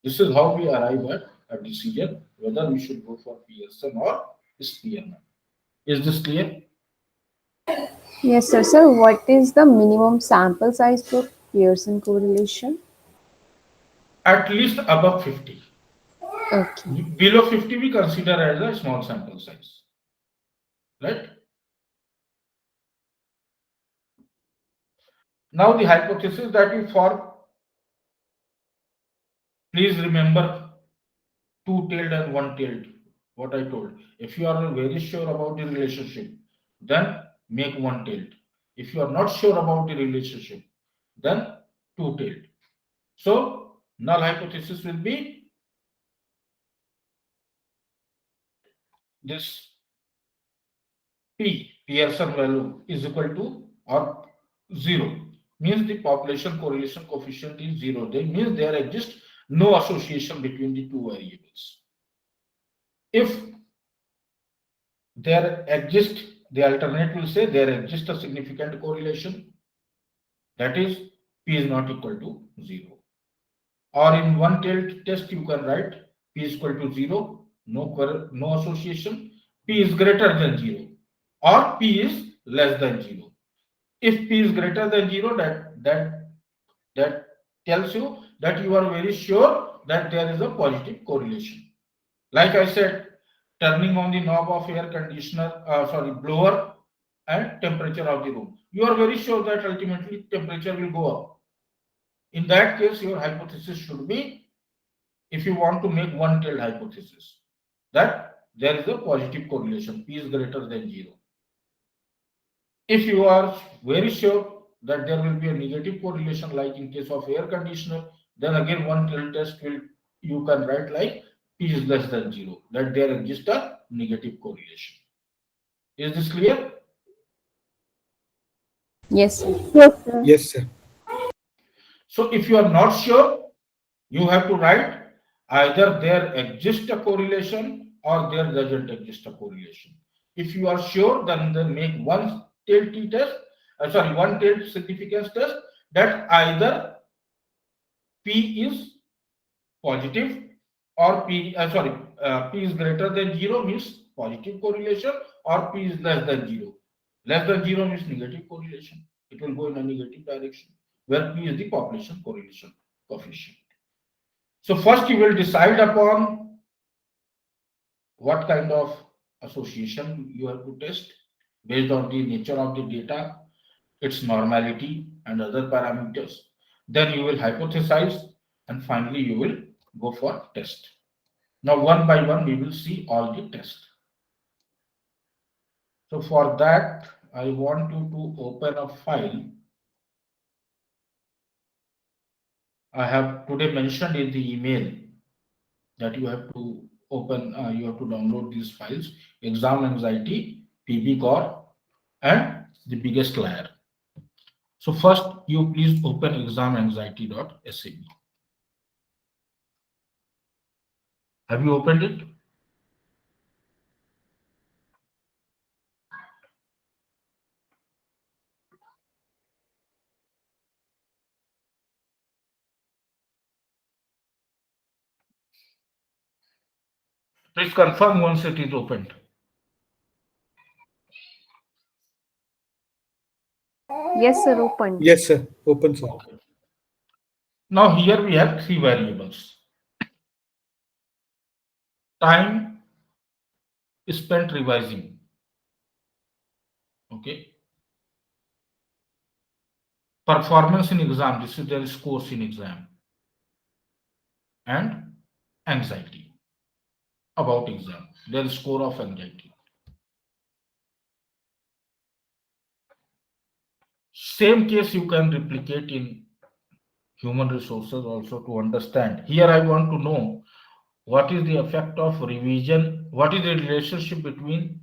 This is how we arrive at a decision whether we should go for Pearson or Spearman. Is this clear? Yes, sir. Sir, what is the minimum sample size for Pearson correlation? At least above 50. Okay. Below 50, we consider as a small sample size. Right? Now the hypothesis that we form, please remember two-tailed and one-tailed, what I told. If you are very sure about the relationship, then make one-tailed. If you are not sure about the relationship, then two-tailed. So null hypothesis will be this P, Pearson value is equal to or 0, means the population correlation coefficient is 0. That means there exists no association between the two variables. If there exists, the alternate will say there exists a significant correlation, that is P is not equal to 0. Or in one-tailed test, you can write P is equal to 0, no association, P is greater than 0, or P is less than 0. If P is greater than 0, that tells you that you are very sure that there is a positive correlation. Like I said, turning on the knob of air conditioner, blower, and temperature of the room. You are very sure that ultimately temperature will go up. In that case, your hypothesis should be, if you want to make one-tailed hypothesis, that there is a positive correlation, P is greater than 0. If you are very sure that there will be a negative correlation, like in case of air conditioner, then again one-tailed test will, you can write like P is less than 0, that there exists a negative correlation. Is this clear? Yes, sir. Yes, sir. Yes, sir. So if you are not sure, you have to write either there exists a correlation or there doesn't exist a correlation. If you are sure, then make one-tailed t-test, one-tailed significance test, that either P is positive or P is greater than 0 means positive correlation or P is less than 0. Less than 0 means negative correlation. It will go in a negative direction, where P is the population correlation coefficient. So first you will decide upon what kind of association you have to test based on the nature of the data, its normality and other parameters. Then you will hypothesize and finally you will go for test. Now one by one we will see all the tests. So for that I want you to open a file. I have today mentioned in the email that you have to open, you have to download these files, exam anxiety, PB core, and the biggest liar. So first, you please open examanxiety.sab. Have you opened it? Please confirm once it is opened. Yes, sir, open. Yes, sir. Open, sir. Okay. Now here we have three variables. Time spent revising. Okay. Performance in exam. This is their scores in exam. And anxiety about exam. Their score of anxiety. Same case you can replicate in human resources also to understand. Here I want to know what is the effect of revision, what is the relationship between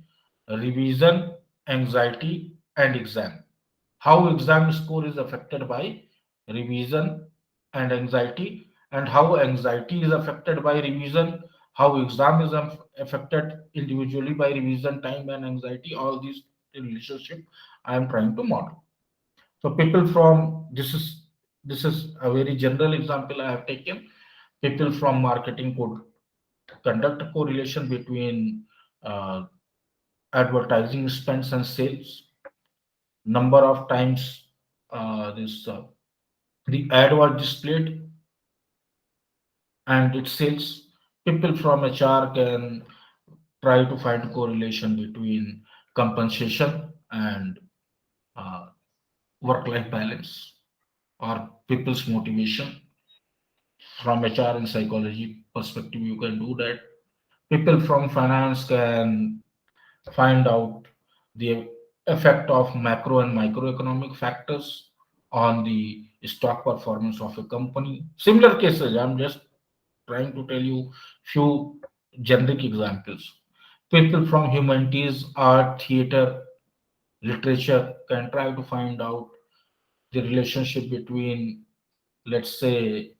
revision, anxiety, and exam. How exam score is affected by revision and anxiety, and how anxiety is affected by revision, how exam is affected individually by revision time and anxiety. All these relationship I am trying to model. So people from this is a very general example I have taken. People from marketing could conduct a correlation between uh, advertising spends and sales, number of times this the ad was displayed and its sales. People from HR can try to find correlation between compensation and uh, work-life balance or people's motivation. From HR and psychology perspective, you can do that. People from finance can find out the effect of macro and microeconomic factors on the stock performance of a company. Similar cases, I'm just trying to tell you few generic examples. People from humanities, art, theater, literature can try to find out the relationship between, let's say,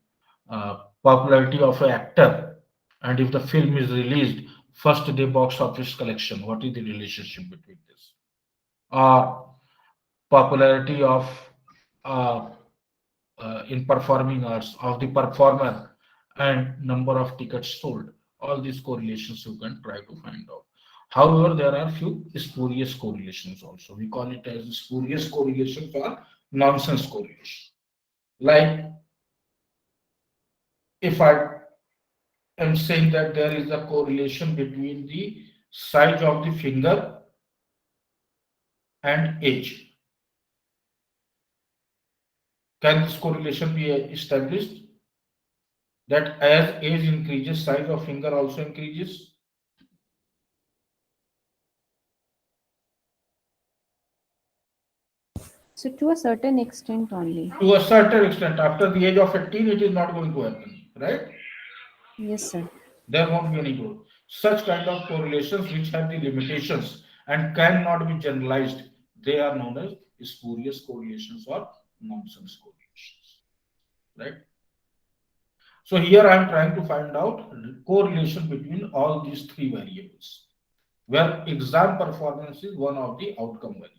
popularity of an actor and if the film is released first day box office collection, what is the relationship between this? Popularity of uh, in performing arts of the performer and number of tickets sold. All these correlations you can try to find out. However, there are few spurious correlations also. We call it as spurious correlations or nonsense correlation. Like if I am saying that there is a correlation between the size of the finger and age. Can this correlation be established? That as age increases, size of finger also increases. So to a certain extent only. To a certain extent, after the age of 18, it is not going to happen, right? Yes, sir. There won't be any growth. Such kind of correlations which have the limitations and cannot be generalized, they are known as spurious correlations or nonsense correlations, right? So here I am trying to find out correlation between all these three variables, where exam performance is one of the outcome variables.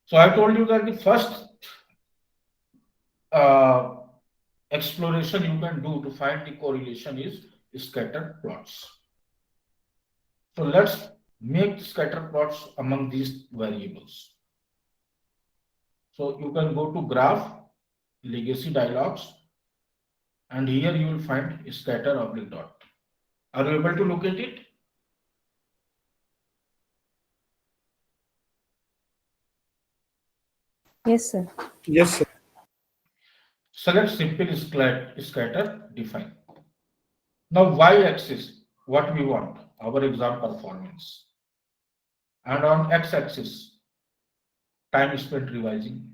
So I told you that the first uh, exploration you can do to find the correlation is scatter plots. So let's make scatter plots among these variables. So you can go to graph, legacy dialogs, and here you will find scatter oblique dot. Are you able to locate it? Yes, sir. Yes, sir. Select simple scatter, define. Now y-axis, what we want, our exam performance. And on x-axis, time spent revising.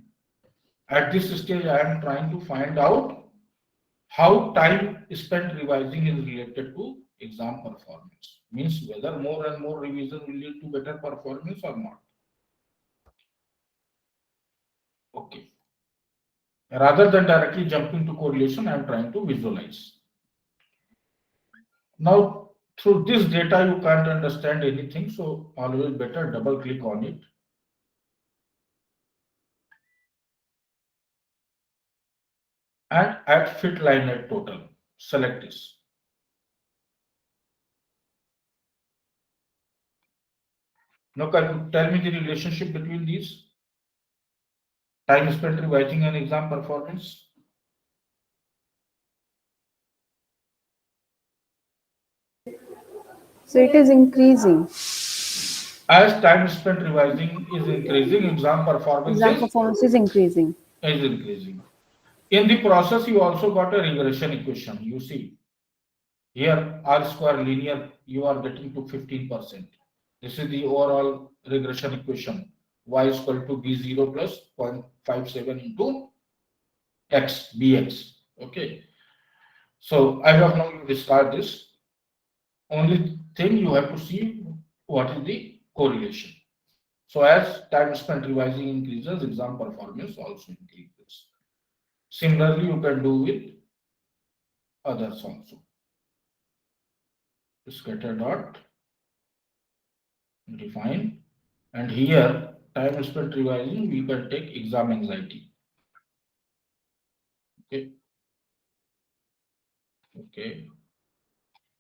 At this stage, I am trying to find out how time spent revising is related to exam performance. Means whether more and more revision will lead to better performance or not. Okay. Rather than directly jumping to correlation, I am trying to visualize. Now, through this data, you can't understand anything, so always better double click on it. And add fit line at total. Select this. Now, can you tell me the relationship between these? Time spent revising and exam performance. So it is increasing. As time spent revising is increasing, exam performance is increasing. is increasing. In the process, you also got a regression equation. You see, here R square linear, you are getting to 15%. This is the overall regression equation. Y is equal to B0 plus 0.57 into X, Bx. Okay. So as of now, you discard this. Only thing you have to see what is the correlation. So as time spent revising increases, exam performance also increases. Similarly, you can do with others also. Scatter dot, define, and here time spent revising, we can take exam anxiety. Okay. Okay.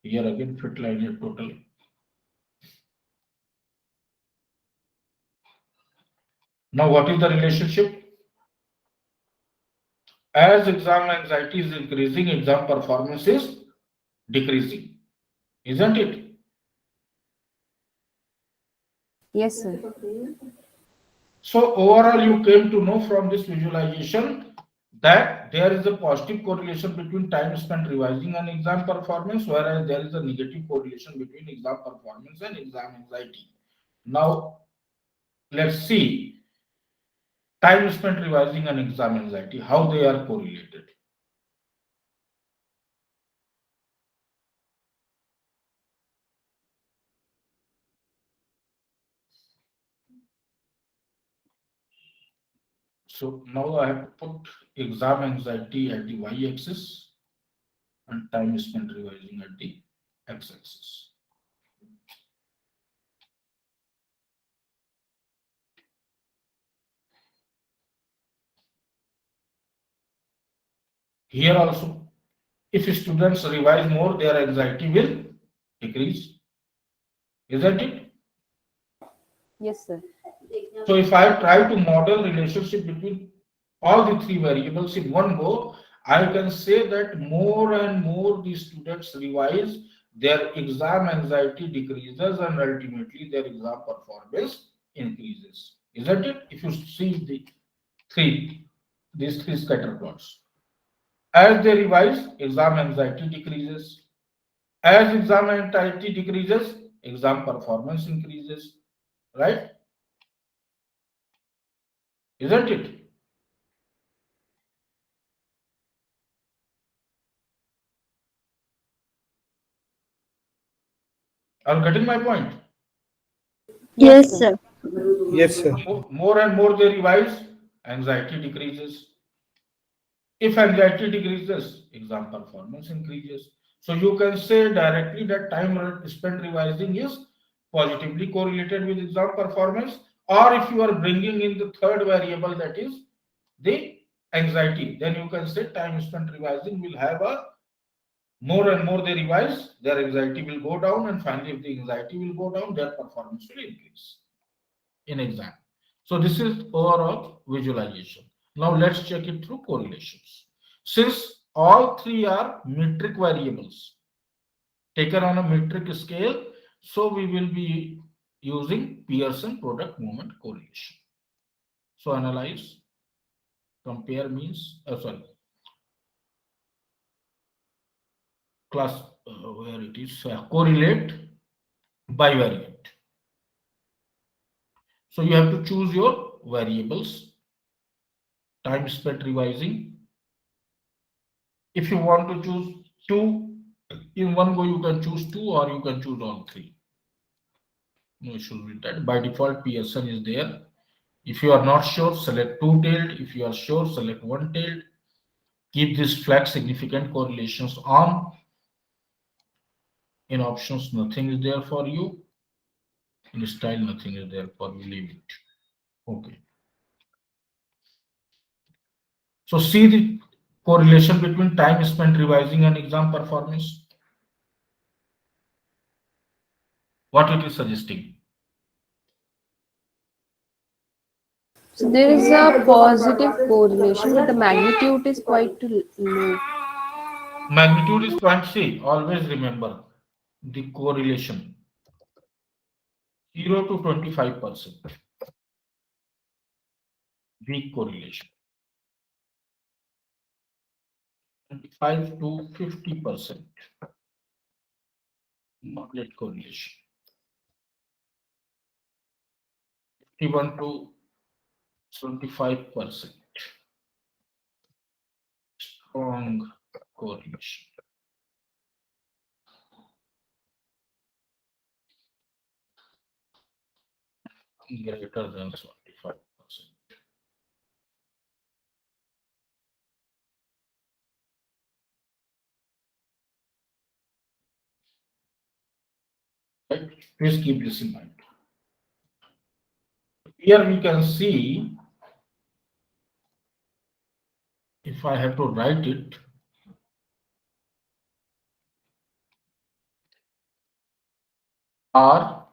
Here again, fit line total. Now, what is the relationship? As exam anxiety is increasing, exam performance is decreasing, isn't it? Yes, sir. So overall, you came to know from this visualization that there is a positive correlation between time spent revising and exam performance, whereas there is a negative correlation between exam performance and exam anxiety. Now, let's see time spent revising and exam anxiety, how they are correlated. So now I have to put exam anxiety at the y-axis and time spent revising at the x-axis. Here also, if students revise more, their anxiety will decrease, isn't it? Yes, sir. So if I try to model relationship between all the three variables in one go, I can say that more and more the students revise, their exam anxiety decreases and ultimately their exam performance increases, isn't it? If you see these three scatter plots. As they revise, exam anxiety decreases. As exam anxiety decreases, exam performance increases, right? Isn't it? Are you getting my point? Yes, sir. Yes, sir. More and more they revise, anxiety decreases. If anxiety decreases, exam performance increases. So you can say directly that time spent revising is positively correlated with exam performance, or if you are bringing in the third variable, that is the anxiety, then you can say time spent revising will have a more and more they revise, their anxiety will go down, and finally, if the anxiety will go down, their performance will increase in exam. So this is overall visualization. Now let's check it through correlations. Since all three are metric variables taken on a metric scale, so we will be using Pearson product movement correlation. So analyze, compare means, class where it is, correlate, bivariate. So you have to choose your variables, time spent revising. If you want to choose two in one go, you can choose two or you can choose all three. No issue with that. By default, Pearson is there. If you are not sure, select two-tailed. If you are sure, select one-tailed. Keep this flag significant correlations on. In options, nothing is there for you. In style, nothing is there for you. Leave it. Okay. So see the correlation between time spent revising and exam performance. What it is suggesting? So there is a positive correlation, but the magnitude is quite low. Magnitude is 0.3. Always remember the correlation 0 to 25%. Weak correlation. 25 to 50%. Moderate correlation. 51 to 25%. Strong correlation. Greater than 75%. Right? Please keep this in mind. Here we can see, if I have to write it, are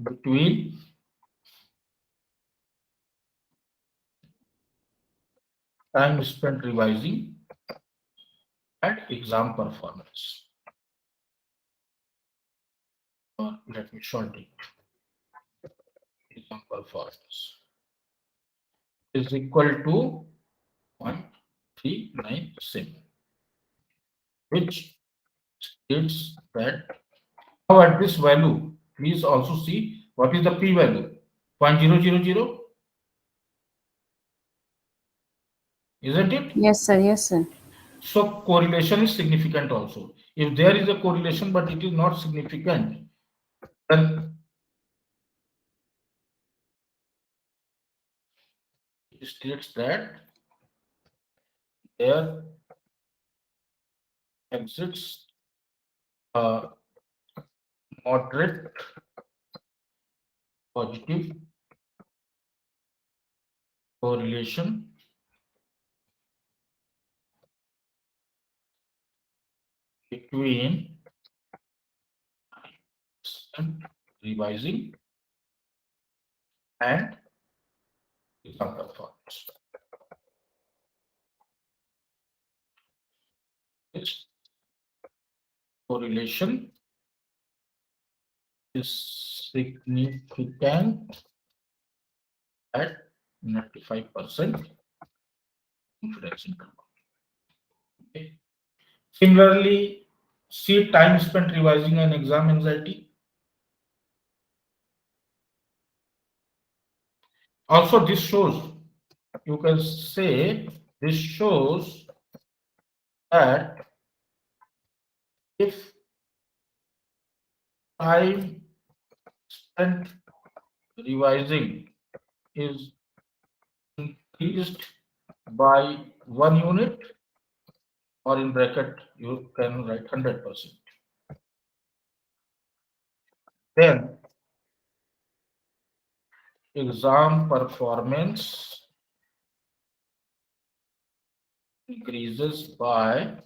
between time spent revising and exam performance. Or let me short it. Exam performance is equal to 0.397, which states that now at this value, please also see what is the p-value. 0.000, isn't it? Yes, sir. Yes, sir. So correlation is significant also. If there is a correlation but it is not significant, then it states that there exists a moderate positive correlation between revising and exam performance. This correlation is significant at 95% confidence interval. Okay. Similarly, see time spent revising and exam anxiety. Also, this shows, you can say, this shows that if time spent revising is increased by 1 unit, or in bracket you can write 100%, then exam performance increases by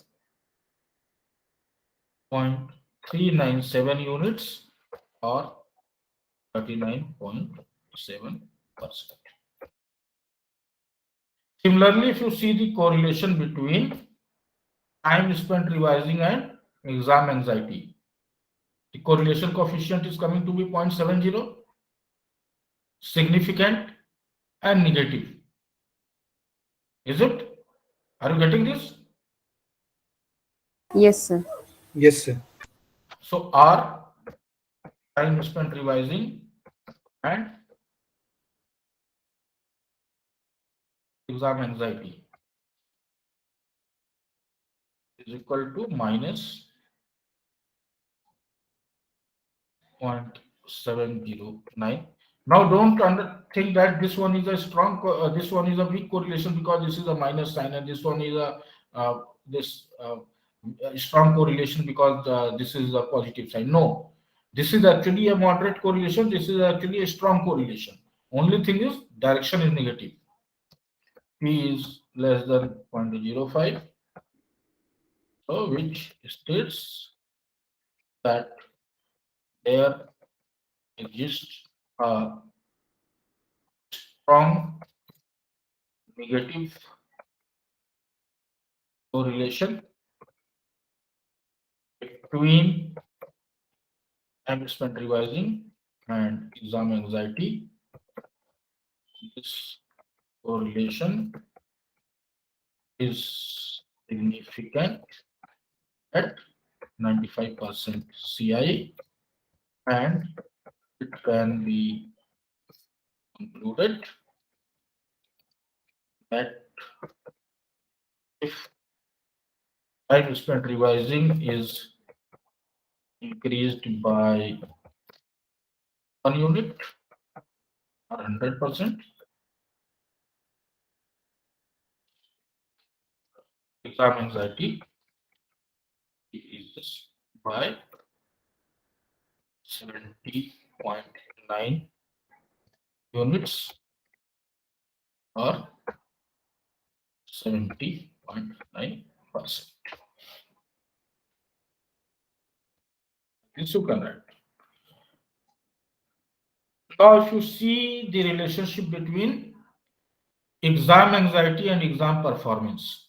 0.397 units or 39.7%. Similarly, if you see the correlation between time spent revising and exam anxiety, the correlation coefficient is coming to be 0.70, significant and negative. Is it? Are you getting this? Yes, sir. Yes, sir. So R, time spent revising and exam anxiety is equal to minus 0.709. Now don't think that this one is a strong, this one is a weak correlation because this is a minus sign, and this one is a strong correlation because this is a positive sign. No, this is actually a moderate correlation. This is actually a strong correlation. Only thing is direction is negative. P is less than 0.05, so which states that there exists a strong negative correlation between time spent revising and exam anxiety. This correlation is significant at 95% CI, and it can be concluded that if time spent revising is increased by 1 unit or 100%, exam anxiety is by 70.9 units or 70.9%. This you can write. Now, if you see the relationship between exam anxiety and exam performance,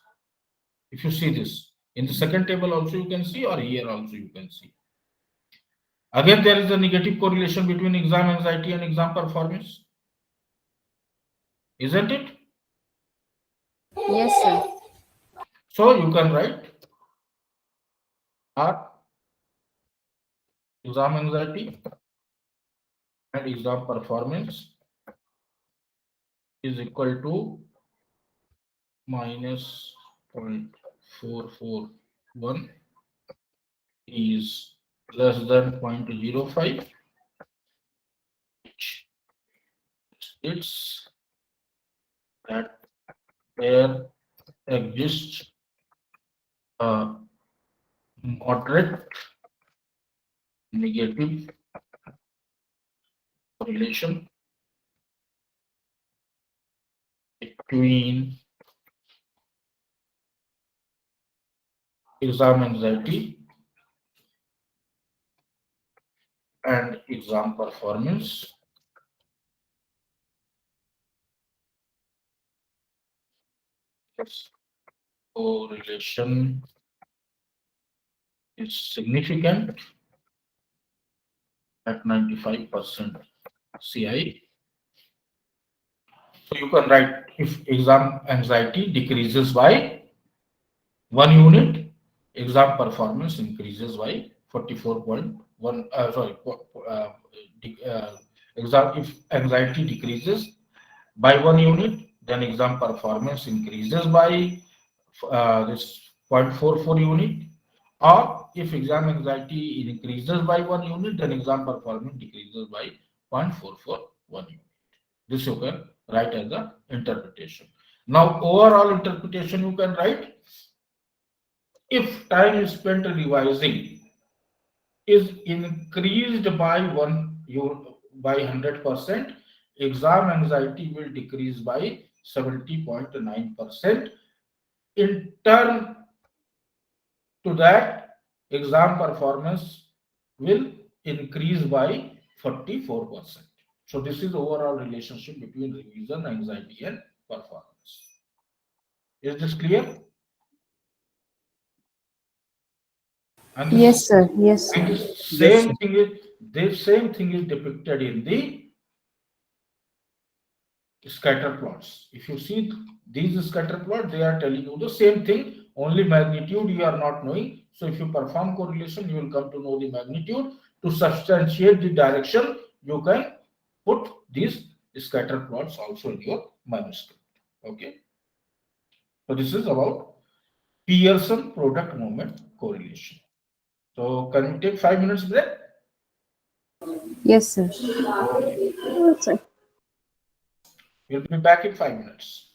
if you see this in the second table also you can see, or here also you can see. Again, there is a negative correlation between exam anxiety and exam performance, isn't it? Yes, sir. So you can write R, exam anxiety and exam performance is equal to minus 0.441 is less than 0.05, which states that there exists a moderate negative correlation between exam anxiety and exam performance. This correlation is significant at 95% CI. So you can write if exam anxiety decreases by 1 unit, exam performance increases by 44.1. If anxiety decreases by 1 unit, then exam performance increases by this 0.44 unit. Or if exam anxiety increases by 1 unit, then exam performance decreases by 0.441 unit. This you can write as the interpretation. Now, overall interpretation you can write, if time is spent revising is increased by 100%, exam anxiety will decrease by 70.9%. In turn to that, exam performance will increase by 44%. So this is overall relationship between revision, anxiety, and performance. Is this clear? And Yes, sir. Yes, sir. Yes, sir. the same thing is depicted in the scatter plots. If you see these scatter plots, they are telling you the same thing, only magnitude you are not knowing. So if you perform correlation, you will come to know the magnitude. To substantiate the direction, you can put these scatter plots also in your manuscript. Okay. So this is about Pearson product moment correlation. So can we take 5 minutes break? Yes, sir. Okay. Yes, sir. We'll be back in 5 minutes.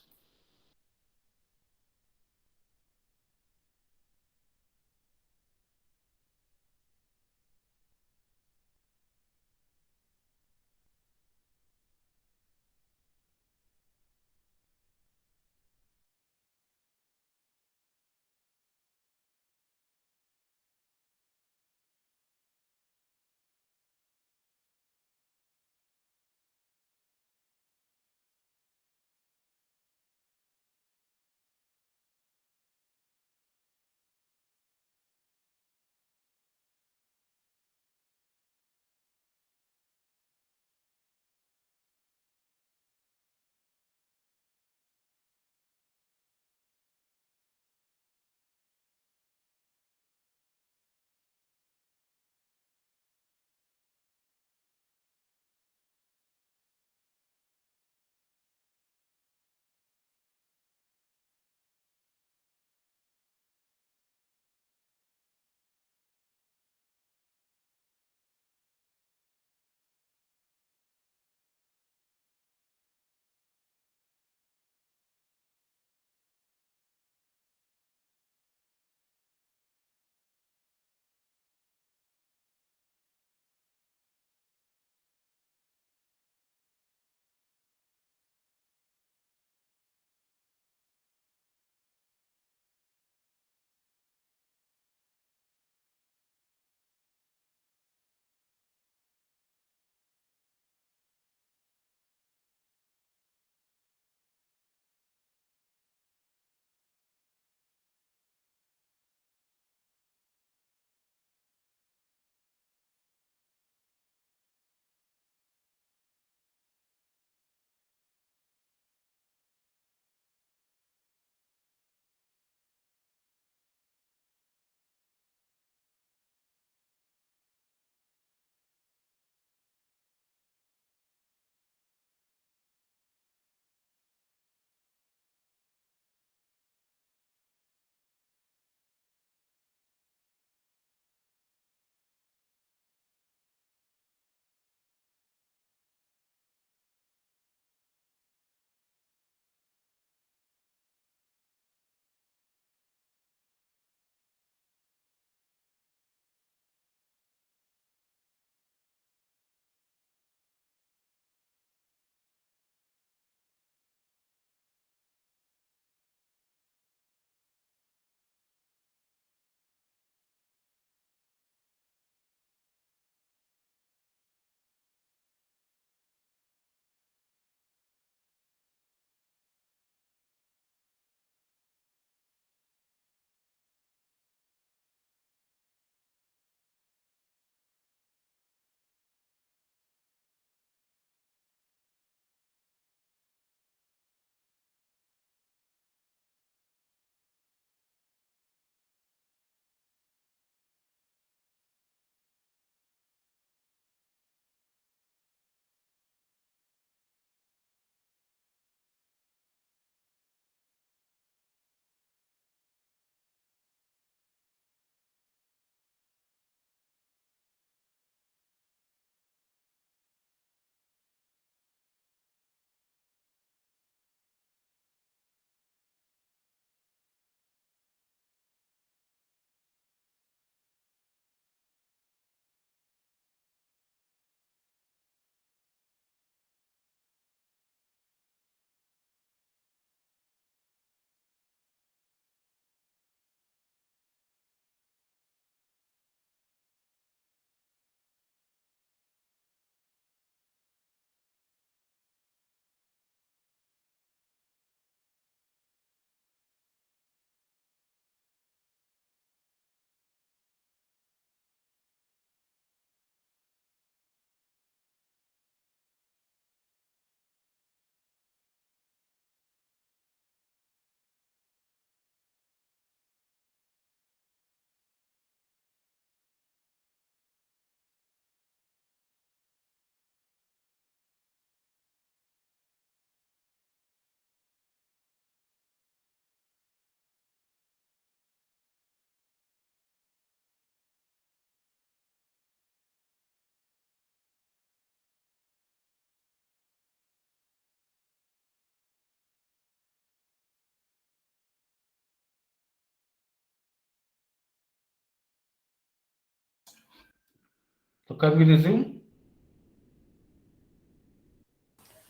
So can we resume?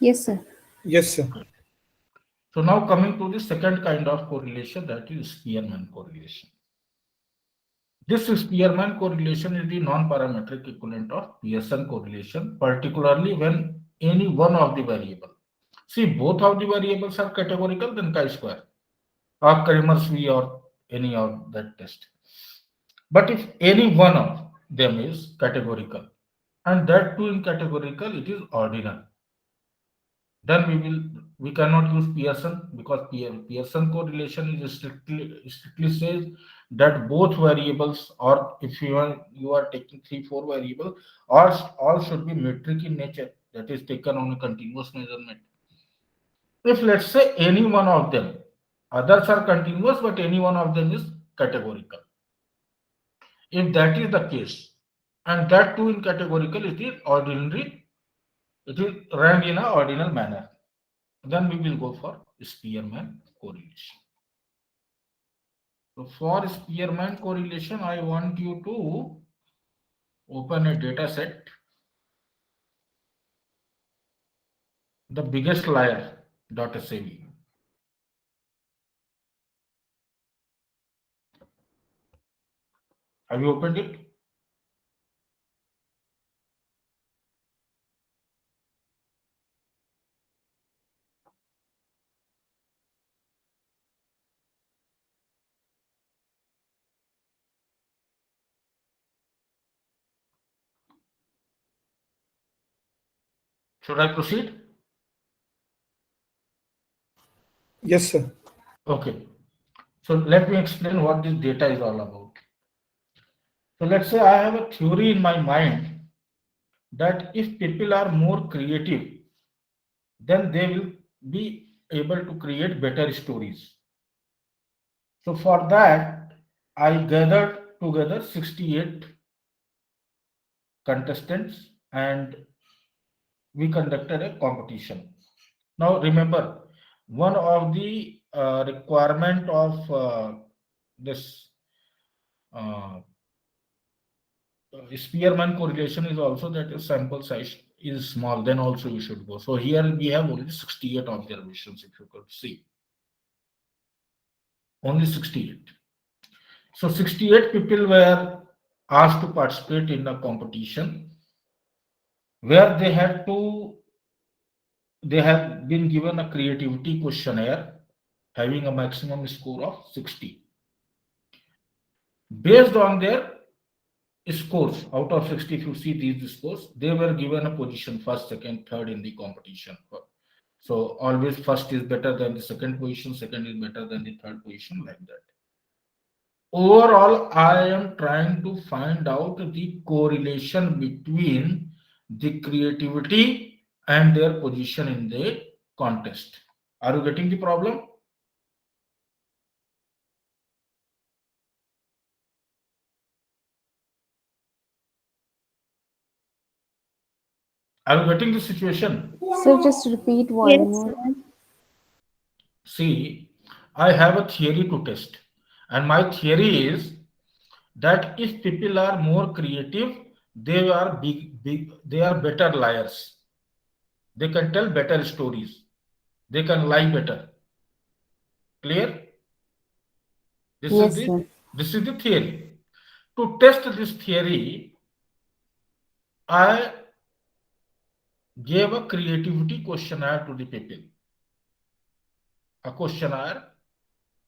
Yes, sir. Yes, sir. So now coming to the second kind of correlation, that is Spearman correlation. This Spearman correlation is the non-parametric equivalent of Pearson correlation, particularly when any one of the variable. See, both of the variables are categorical, then chi-square, or Kramer's V, or any of that test. But if any one of them is categorical, and that too in categorical, it is ordinal, then we cannot use Pearson, because Pearson correlation is strictly says that both variables, or if you are taking 3-4 variables, all should be metric in nature, that is taken on a continuous measurement. If let's say any one of them, others are continuous, but any one of them is categorical. If that is the case, and that too in categorical, it is ordinary, it is ranked in an ordinal manner, then we will go for Spearman correlation. So for Spearman correlation, I want you to open a data set, the biggest liar.sav. Have you opened it? Should I proceed? Yes, sir. Okay. So let me explain what this data is all about. So let's say I have a theory in my mind that if people are more creative, then they will be able to create better stories. So for that, I gathered together 68 contestants and we conducted a competition. Now remember, one of the requirement of this uh, Spearman correlation is also that the sample size is small, then also you should go. So here we have only 68 observations, if you could see. Only 68. So 68 people were asked to participate in a competition where they have been given a creativity questionnaire having a maximum score of 60. Based on their scores, out of 60, if you see these scores, they were given a position first, second, third in the competition. So always first is better than the second position, second is better than the third position, like that. Overall, I am trying to find out the correlation between the creativity and their position in the contest. Are you getting the problem? Are you getting the situation? So just repeat one Yes, more. sir. See, I have a theory to test, and my theory is that if people are more creative, they are they are better liars. They can tell better stories. They can lie better. Clear? This is Yes, the sir. this is the theory. To test this theory, I gave a creativity questionnaire to the people. A questionnaire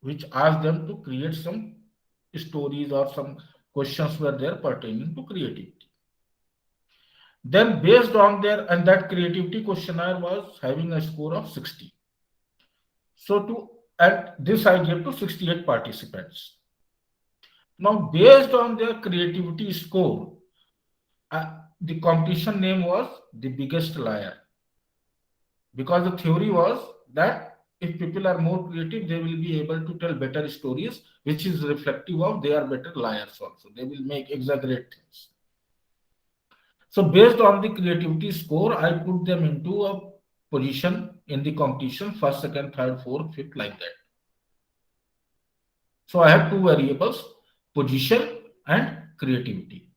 which asked them to create some stories or some questions were there pertaining to creativity. Then based on their, and that creativity questionnaire was having a score of 60. So and this I gave to 68 participants. Now based on their creativity score, the competition name was the biggest liar, because the theory was that if people are more creative, they will be able to tell better stories, which is reflective of they are better liars also. They will make exaggerate things. So based on the creativity score, I put them into a position in the competition, first, second, third, fourth, fifth, like that. So I have two variables, position and creativity.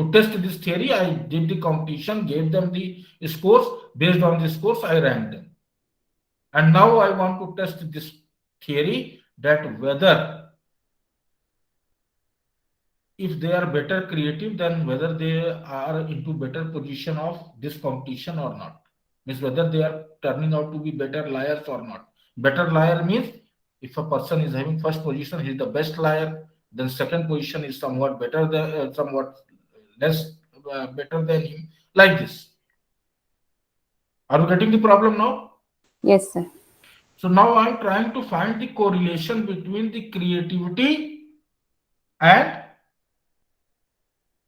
To test this theory, I did the competition, gave them the scores. Based on the scores, I ranked them. And now I want to test this theory, that whether if they are better creative, then whether they are into better position of this competition or not. Means whether they are turning out to be better liars or not. Better liar means if a person is having first position, he is the best liar. Then second position is somewhat better than, somewhat less better than him. Like this. Are you getting the problem now? Yes, sir. So now I am trying to find the correlation between the creativity and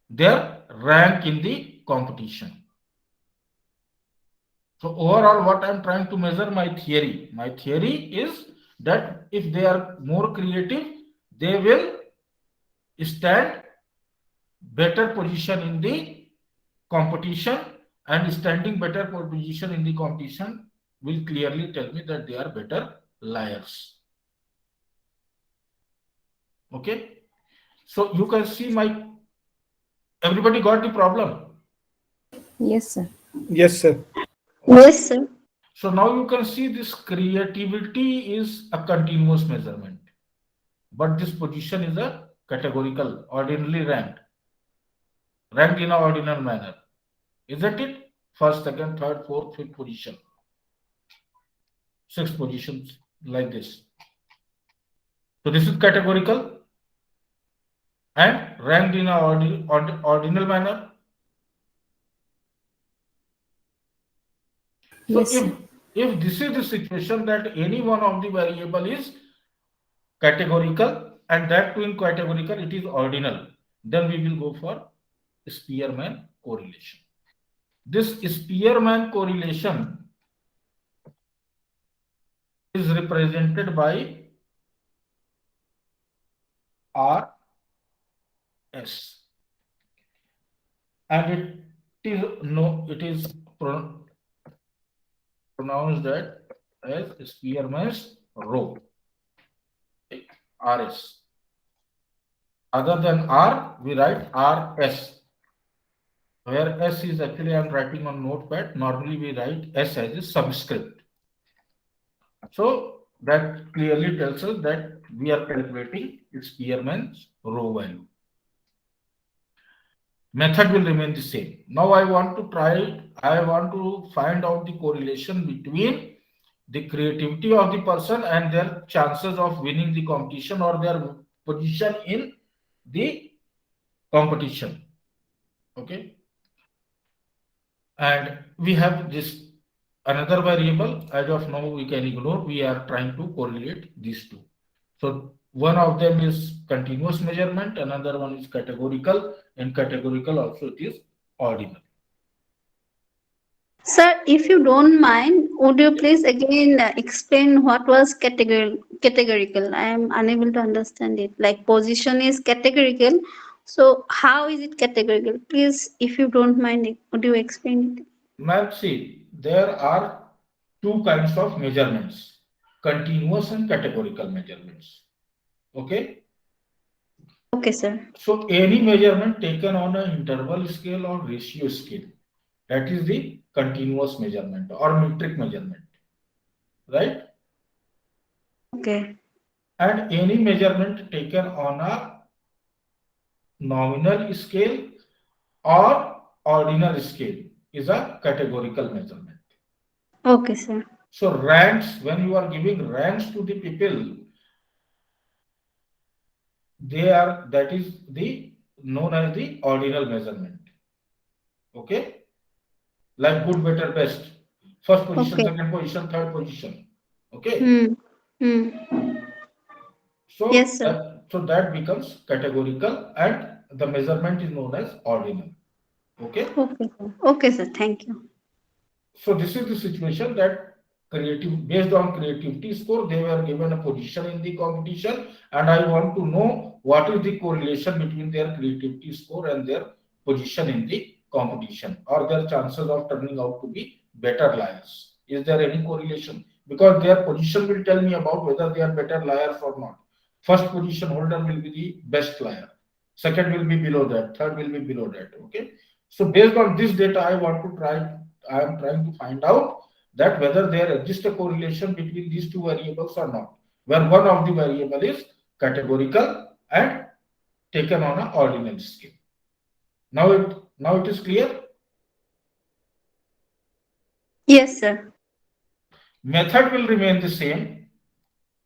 their rank in the competition. So overall, what I am trying to measure, my theory. My theory is that if they are more creative, they will stand better position in the competition, and standing better position in the competition will clearly tell me that they are better liars. Okay. So you can see everybody got the problem. Yes, sir. Yes, sir. Yes, sir. So now you can see this creativity is a continuous measurement, but this position is a categorical, ordinally ranked in an ordinal manner. Isn't it? First, second, third, fourth, fifth position. 6 positions like this. So this is categorical and ranked in an ordinal manner. So Yes, sir. if this is the situation that any one of the variable is categorical and that too in categorical it is ordinal, then we will go for Spearman correlation. This Spearman correlation is represented by RS, and it is pronounced that as Spearman's rho. RS. Other than R, we write RS. Where S is actually, I am writing on notepad. Normally we write S as a subscript. So that clearly tells us that we are calculating Spearman's rho value. Method will remain the same. Now I want to find out the correlation between the creativity of the person and their chances of winning the competition or their position in the competition. Okay. And we have this another variable. As of now, we can ignore. We are trying to correlate these two. So one of them is continuous measurement, another one is categorical, and categorical also it is ordinal. Sir, if you don't mind, would you please again explain what was categorical? I am unable to understand it. Like position is categorical, so how is it categorical? Please, if you don't mind, would you explain it? Ma'am, see, there are two kinds of measurements, continuous and categorical measurements. Okay. Okay, sir. So any measurement taken on an interval scale or ratio scale, that is the continuous measurement or metric measurement, right? Okay. And any measurement taken on a nominal scale or ordinal scale is a categorical measurement. Okay, sir. So ranks, when you are giving ranks to the people, that is the known as the ordinal measurement. Okay. Like good, better, best. First position, Okay. second position, third position. Okay. So, Yes, sir. so that becomes categorical and the measurement is known as ordinal. Okay. Okay, sir. Okay, sir. Thank you. So this is the situation that based on creativity score, they were given a position in the competition, and I want to know what is the correlation between their creativity score and their position in the competition, or their chances of turning out to be better liars. Is there any correlation? Because their position will tell me about whether they are better liars or not. First position holder will be the best liar. second will be below that, third will be below that. Okay. So based on this data, I am trying to find out that whether there exists a correlation between these two variables or not, where one of the variable is categorical and taken on an ordinal scale. Now it is clear. Yes, sir. Method will remain the same.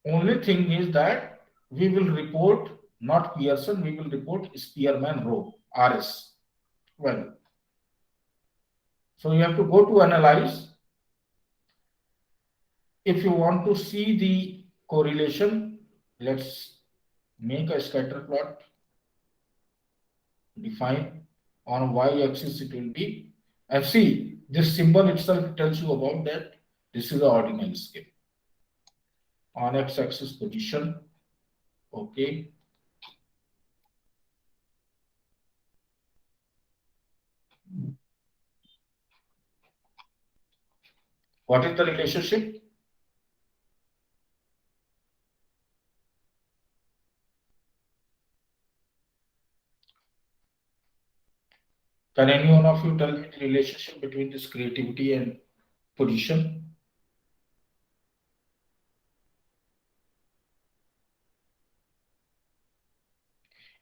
Only thing is that we will report not Pearson, we will report Spearman rho, RS. Well, so you have to go to analyze. If you want to see the correlation, let's make a scatter plot. Define on y-axis it will be, and see this symbol itself tells you about that this is the ordinal scale. On x-axis position, okay. What is the relationship? Can any one of you tell me the relationship between this creativity and position?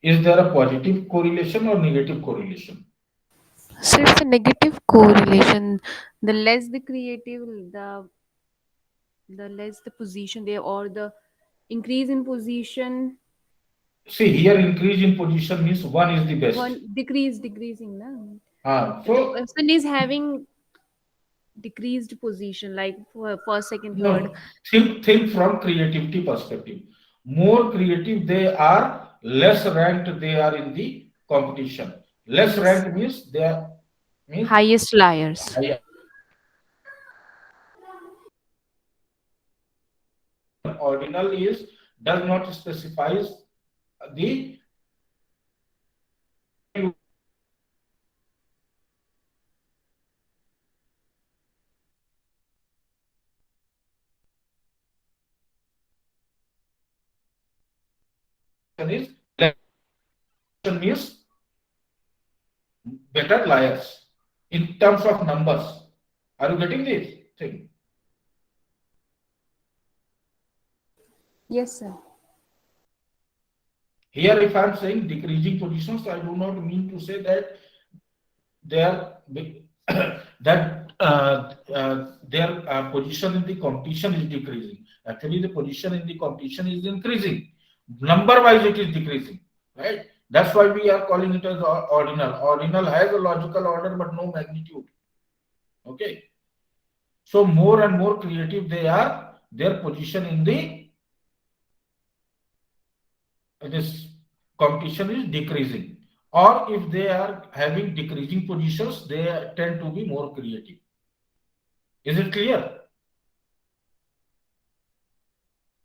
Is there a positive correlation or negative correlation? So it's a negative correlation. The less the creative, the less the position there, or the increase in position. See, here increase in position means one is the best. One decreasing, no? So The person is having decreased position, like for first, second, third. no, think from creativity perspective. More creative they are, less ranked they are in the competition. Less Yes. ranked means they are Highest liars. higher. Ordinal is does not specifies the is means better liars in terms of numbers. Are you getting this thing? Yes, sir. Here, if I am saying decreasing positions, I do not mean to say that they are that their position in the competition is decreasing. Actually, the position in the competition is increasing. Number wise, it is decreasing, right? That's why we are calling it as ordinal. Ordinal has a logical order, but no magnitude. Okay. So more and more creative they are, their position in the this competition is decreasing. Or if they are having decreasing positions, they tend to be more creative. Is it clear?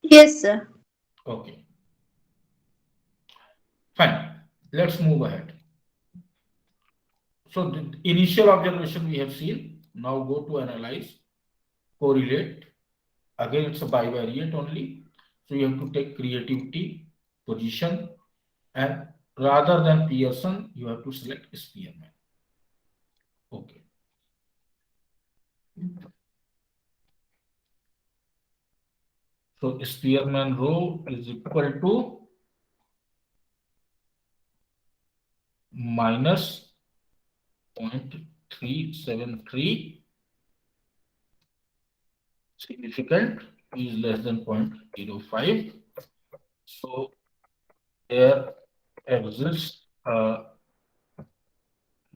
Yes, sir. Okay. Fine. Let's move ahead. So the initial observation we have seen. Now go to analyze, correlate. Again, it's a bivariate only. So you have to take creativity, position, and rather than Pearson, you have to select Spearman. Okay. So Spearman rho is equal to minus 0.373. Significant is less than 0.05. So there exists a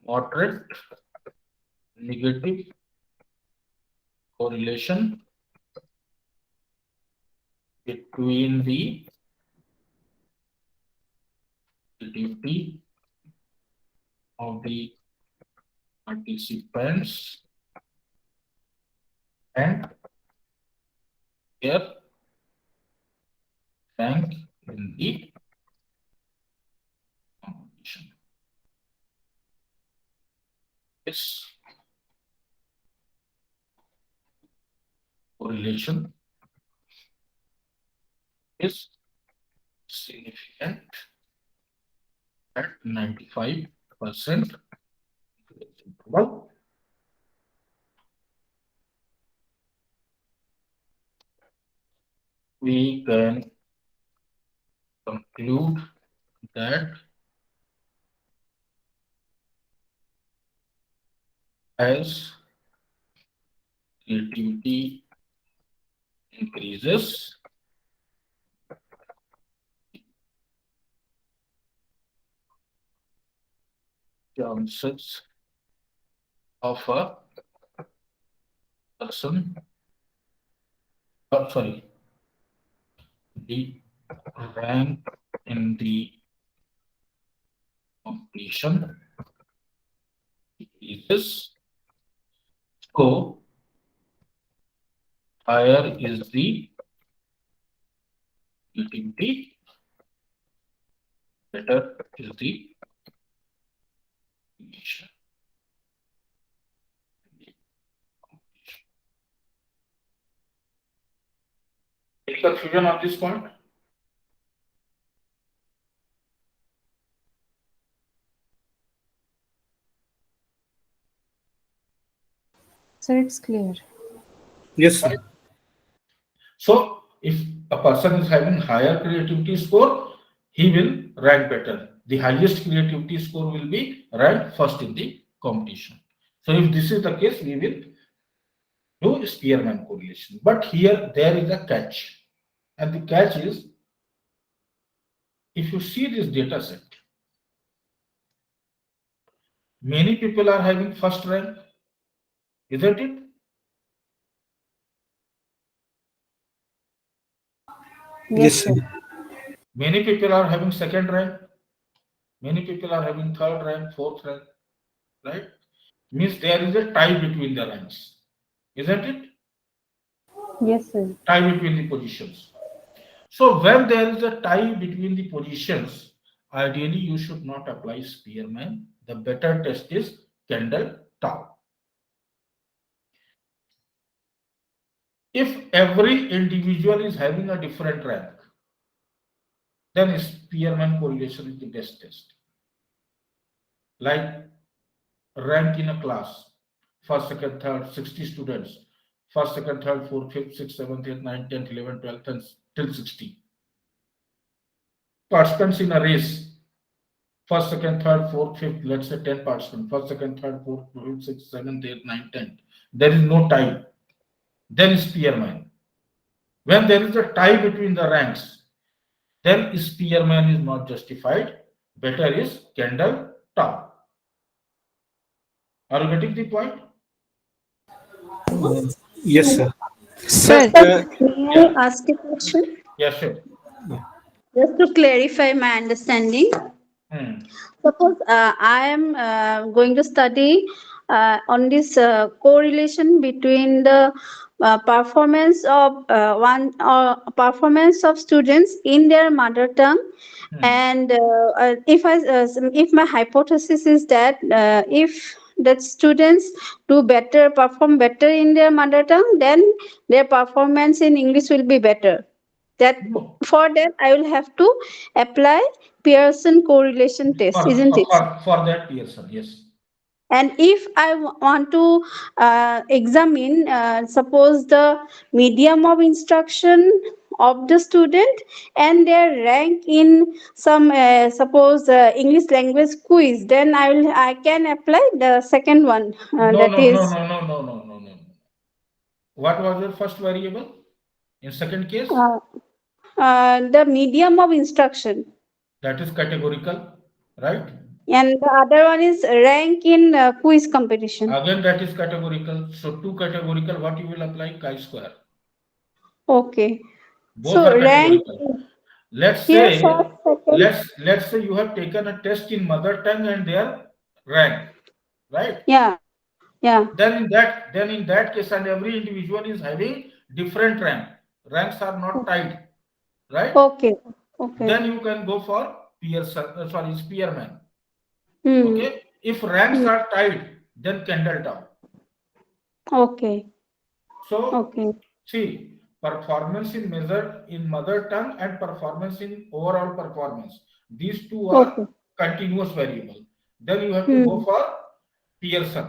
moderate negative correlation between the activity of the participants and their rank in the competition. This correlation is significant at 95%. Well, we can conclude that as creativity increases, chances of a person, sorry, the rank in the completion increases, so higher is the creativity, better is the completion. Any confusion on this point? Sir, it's clear. Yes, sir. So if a person is having higher creativity score, he will rank better. The highest creativity score will be ranked first in the competition. So if this is the case, we will do Spearman correlation. But here there is a catch. And the catch is, if you see this data set, many people are having first rank, isn't it? Yes, sir. Many people are having second rank, many people are having third rank, fourth rank, right? Means there is a tie between the ranks, isn't it? Yes, sir. Tie between the positions. So when there is a tie between the positions, ideally you should not apply Spearman. The better test is Kendall tau. If every individual is having a different rank, then Spearman correlation is the best test. Like rank in a class, first, second, third, 60 students, first, second, third, fourth, fifth, sixth, seventh, eighth, ninth, 10th, 11th, 12th, and till 60. Participants in a race, first, second, third, fourth, fifth, let's say 10 participants, first, second, third, fourth, fifth, sixth, seventh, eighth, ninth, 10th. There is no tie. Then is Spearman. When there is a tie between the ranks, then Spearman is not justified. Better is Kendall tau. Are you getting the point? Yes, sir. Sir, May I ask a question? Yeah, sure. Just to clarify my understanding. Suppose I am going to study on this correlation between the performance of performance of students in their mother tongue, and if my hypothesis is that if that students perform better in their mother tongue, then their performance in English will be better. That No. for that I will have to apply Pearson correlation test, isn't it? For that Pearson, yes. And if I want to examine, suppose the medium of instruction of the student and their rank in some suppose English language quiz, then I can apply the second one. No. What was your first variable in second case? The medium of instruction. That is categorical, right? And the other one is rank in quiz competition. Again, that is categorical. So two categorical, what you will apply? Chi-square. Okay. Both So are rank categorical. Let's here say, first, second. let's say you have taken a test in mother tongue and their rank, right? Yeah. Then in that case, and every individual is having different rank. Ranks are not tied, right? Okay. Then you can go for Spearman. Hmm. Okay. If ranks are tied, then Kendall tau. Okay. So see, performance in mother tongue and performance in overall performance. These two are continuous variable. Then you have to go Hmm. for Pearson.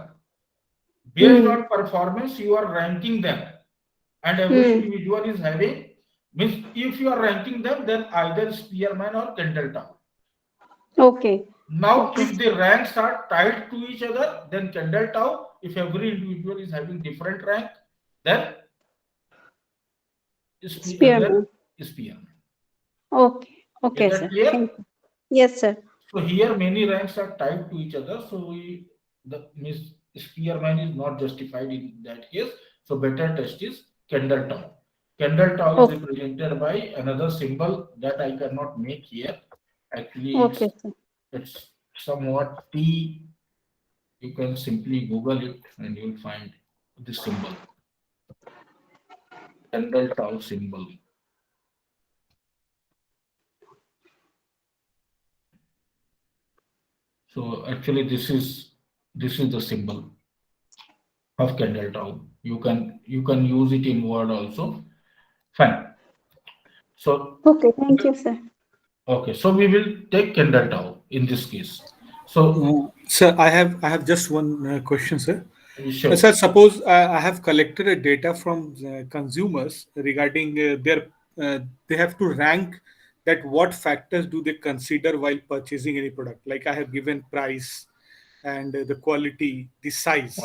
Based on performance, you are ranking them, and every individual is having, means if you are ranking them, then either Spearman or Kendall-Tau. Okay. Now, Okay. if the ranks are tied to each other, then Kendall-Tau. If every individual is having different rank, then Spearman. Spearman. Okay. Is Okay, that sir. clear? Thank you. Yes, sir. So here many ranks are tied to each other. So the Miss Spearman is not justified in that case. So better test is Kendall-Tau. Kendall-Tau is Okay. represented by another symbol that I cannot make here. Actually, Okay, sir. it's somewhat T. You can simply Google it and you'll find this symbol. Kendall-Tau symbol. So actually this is the symbol of Kendall-Tau. You can use it in Word also. Fine. So Okay, thank you, sir. okay, so we will take Kendall-Tau in this case. So Sir, I have just one question, sir. sure. Sir, suppose I have collected a data from consumers regarding they have to rank that what factors do they consider while purchasing any product. Like I have given price and the quality, the size.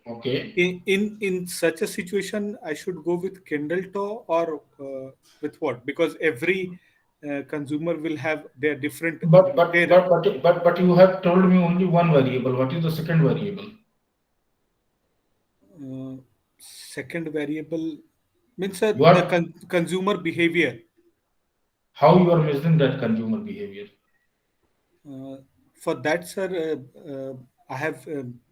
Okay. In such a situation, I should go with Kindle or with what? Because every consumer will have their different. But you have told me only one variable. What is the second variable? Second variable means What, consumer behavior. how you are measuring that consumer behavior? Uh, for that, sir, I have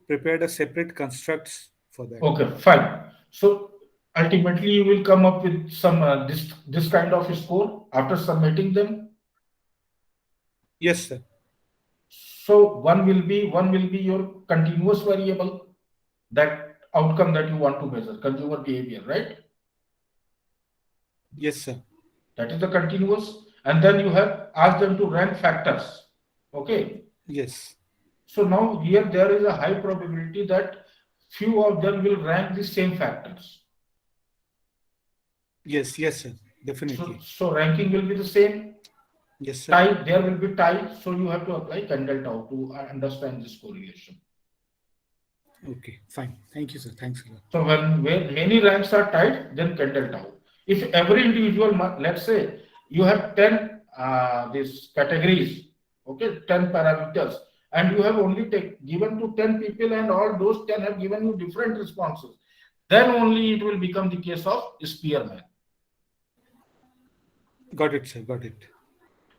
prepared a separate constructs for that. Okay, fine. So ultimately you will come up with some this kind of score after submitting them. Yes, sir. So one will be your continuous variable, that outcome that you want to measure, consumer behavior, right? Yes, sir. That is the continuous. And then you have asked them to rank factors. Okay. Yes. So now here there is a high probability that few of them will rank the same factors. Yes, yes, sir. So, Definitely. so ranking will be the same. Yes, sir. Tie, there will be tie. So you have to apply Kendall-Tau to understand this correlation. Okay, fine. Thank you, sir. Thanks a lot. So where many ranks are tied, then Kendall-Tau. If every individual, let's say you have 10 these categories, okay, 10 parameters, and you have only given to 10 people, and all those 10 have given you different responses, then only it will become the case of Spearman. Got it, sir. Got it.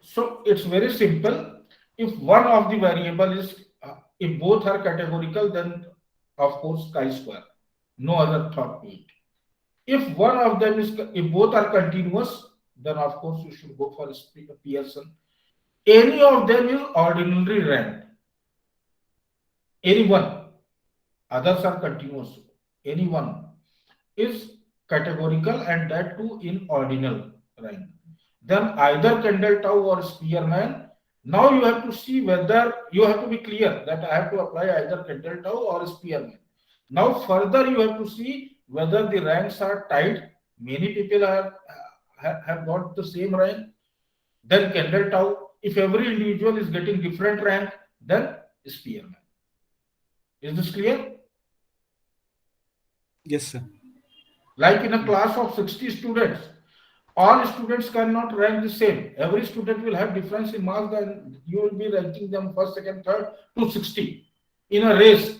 So it's very simple. If one of the variable is, if both are categorical, then of course chi-square. No other thought to it. If one of them is, if both are continuous, then of course you should go for Pearson. Any of them is ordinary ranked. Any one, others are continuous. Any one is categorical, and that too in ordinal rank. Then either Kendall-Tau or Spearman. Now you have to see whether, you have to be clear that I have to apply either Kendall-Tau or Spearman. Now further you have to see whether the ranks are tied. Many people have got the same rank. Then Kendall-Tau. If every individual is getting different rank, then Spearman. Is this clear? Yes, sir. Like in a class of 60 students, all students cannot rank the same. Every student will have difference in marks, and you will be ranking them first, second, third to 60. In a race,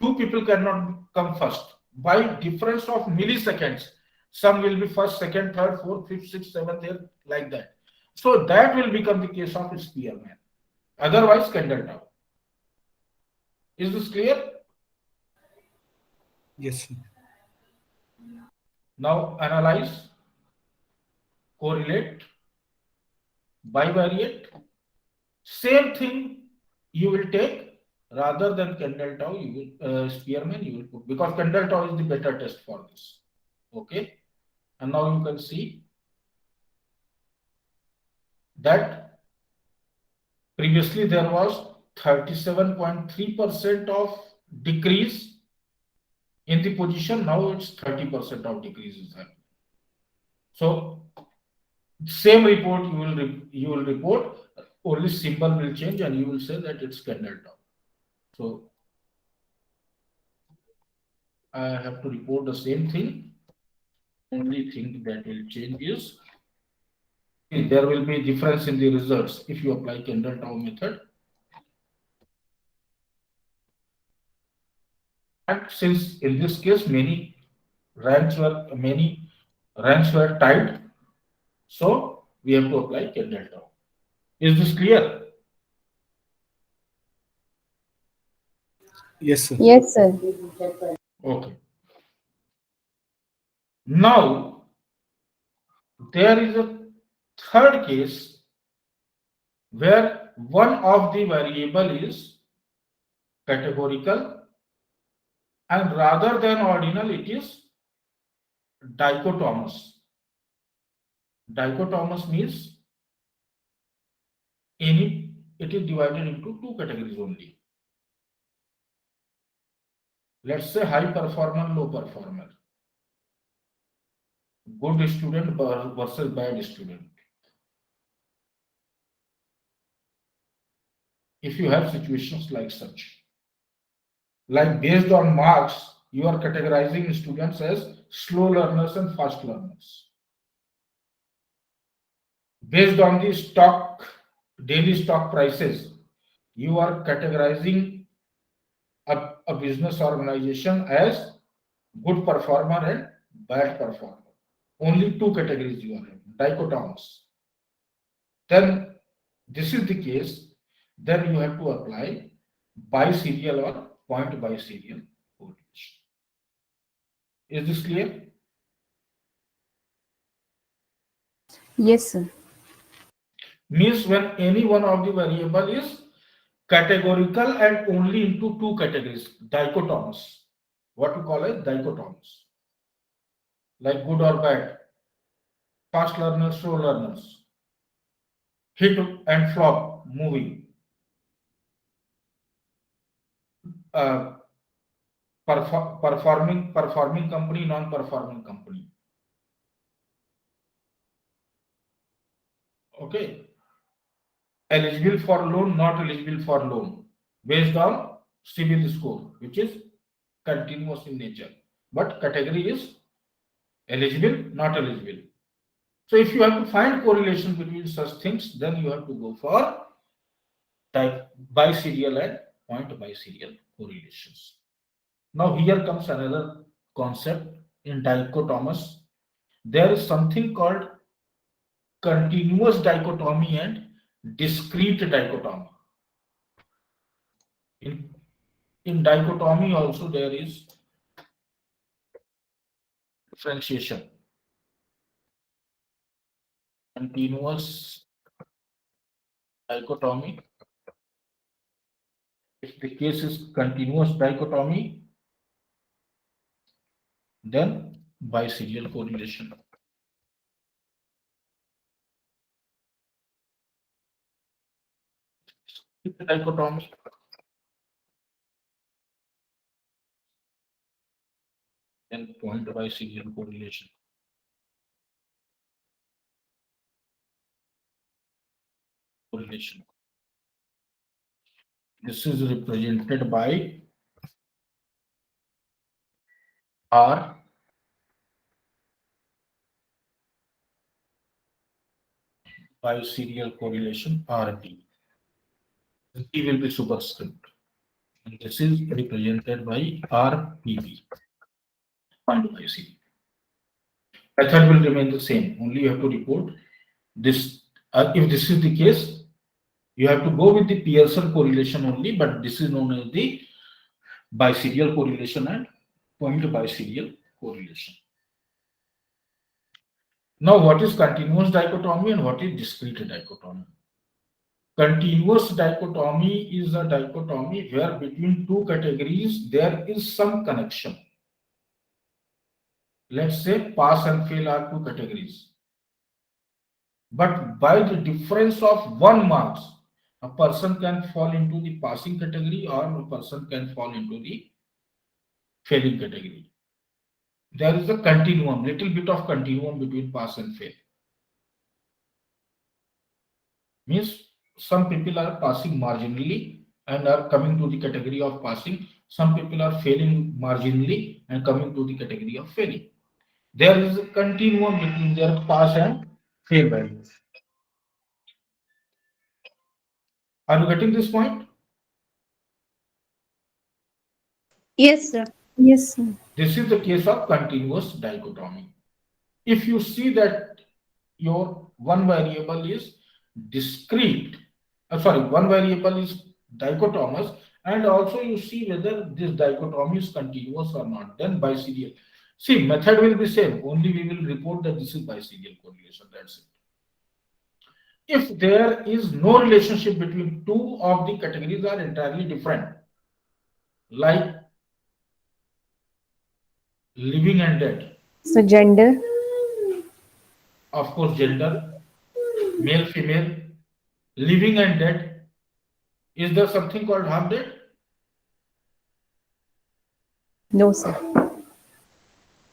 two people cannot come first. By difference of milliseconds, some will be first, second, third, fourth, fifth, sixth, seventh, eighth, like that. So that will become the case of Spearman. Otherwise, Kendall-Tau. Is this clear? Yes, sir. Now analyze, correlate, bivariate. Same thing you will take, rather than Kendall-Tau, you will Spearman you will put, because Kendall-Tau is the better test for this. Okay, and now you can see that Previously, there was 37.3% of decrease in the position. Now it's 30% of decrease is happening. So same report you will report, only symbol will change, and you will say that it's candle top. So I have to report the same thing. Only thing that will change is there will be difference in the results if you apply candle top method. And since in this case many ranks were tied, so we have to apply candle top. Is this clear? Yes, sir. Yes, sir. Okay. Now there is a third case where one of the variable is categorical, and rather than ordinal it is dichotomous. Dichotomous means it is divided into two categories only. Let's say high performer, low performer, good student versus bad student. If you have situations like such, like based on marks, you are categorizing students as slow learners and fast learners. Based on the daily stock prices, you are categorizing a business organization as good performer and bad performer. Only two categories you are having, dichotomous. Then this is the case, then you have to apply biserial or point biserial correlation. Is this clear? Yes, sir. Means when any one of the variable is categorical and only into two categories, dichotomous. What we call as dichotomous, like good or bad, fast learners, slow learners, hit and flop movie, performing company, non-performing company. Okay, eligible for loan, not eligible for loan, based on CIBIL score, which is continuous in nature, but category is eligible, not eligible. So if you have to find correlation between such things, then you have to go for type biserial and point biserial correlations. Now here comes another concept in dichotomous. There is something called continuous dichotomy and discrete dichotomy. In dichotomy also there is differentiation. Continuous dichotomy. If the case is continuous dichotomy, then biserial correlation. Dichotomy, then point biserial correlation. This is represented by R biserial correlation RT. T will be superscript. And this is represented by RPB. Point biserial. Method will remain the same. Only you have to report this. If this is the case, you have to go with the Pearson correlation only, but this is known as the biserial correlation and point biserial correlation. Now, what is continuous dichotomy and what is discrete dichotomy? Continuous dichotomy is a dichotomy where between two categories there is some connection. Let's say pass and fail are two categories. But by the difference of 1 marks, A person can fall into the passing category or a person can fall into the failing category. There is a continuum, little bit of continuum between pass and fail. Means some people are passing marginally and are coming to the category of passing. Some people are failing marginally and coming to the category of failing. There is a continuum between their pass and fail values. Are you getting this point? Yes, sir. Yes, sir. This is the case of continuous dichotomy. If you see that your one variable is discrete, one variable is dichotomous, and also you see whether this dichotomy is continuous or not, then biserial. See, method will be same, only we will report that this is biserial correlation, that's it. If there is no relationship between two of the categories are entirely different, like living and dead, So gender. of course gender, male, female, living and dead, is there something called half dead? No, sir.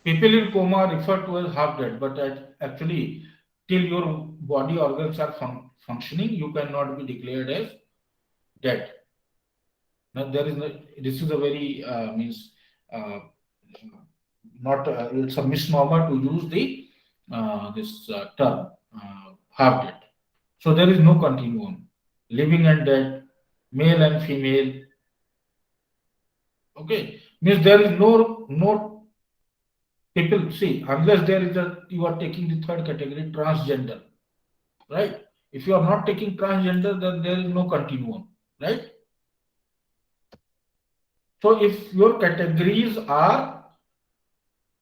People in coma are referred to as half dead, but actually, till your body organs are functioning, you cannot be declared as dead. Now, there is no, this is a very means not it's a misnomer to use the this term half dead. So there is no continuum, living and dead, male and female. Okay, means there is no people, see, unless there is a, you are taking the third category, transgender, right? If you are not taking transgender, then there is no continuum, right? So if your categories are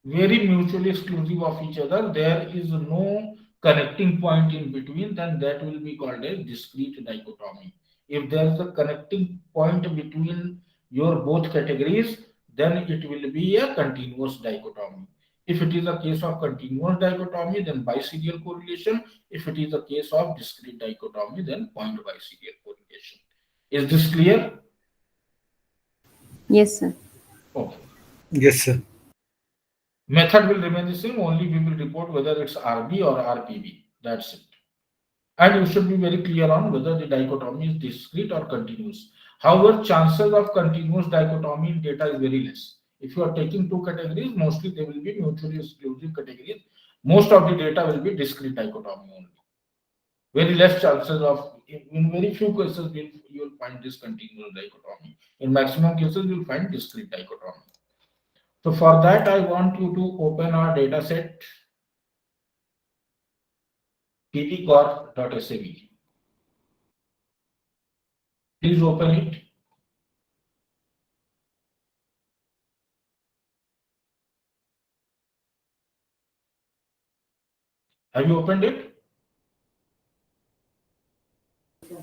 very mutually exclusive of each other, there is no connecting point in between, then that will be called a discrete dichotomy. If there is a connecting point between your both categories, then it will be a continuous dichotomy. If it is a case of continuous dichotomy, then biserial correlation. If it is a case of discrete dichotomy, then point biserial correlation. Is this clear? Yes, sir. Okay. Yes, sir. Method will remain the same, only we will report whether it's RB or RPB. That's it. And you should be very clear on whether the dichotomy is discrete or continuous. However, chances of continuous dichotomy in data is very less. If you are taking two categories, mostly they will be mutually exclusive categories. Most of the data will be discrete dichotomy only. Very less chances of, in very few cases, you will find this continuous dichotomy. In maximum cases, you will find discrete dichotomy. So for that, I want you to open our data set ppcor.sav. Please open it. Have you opened it?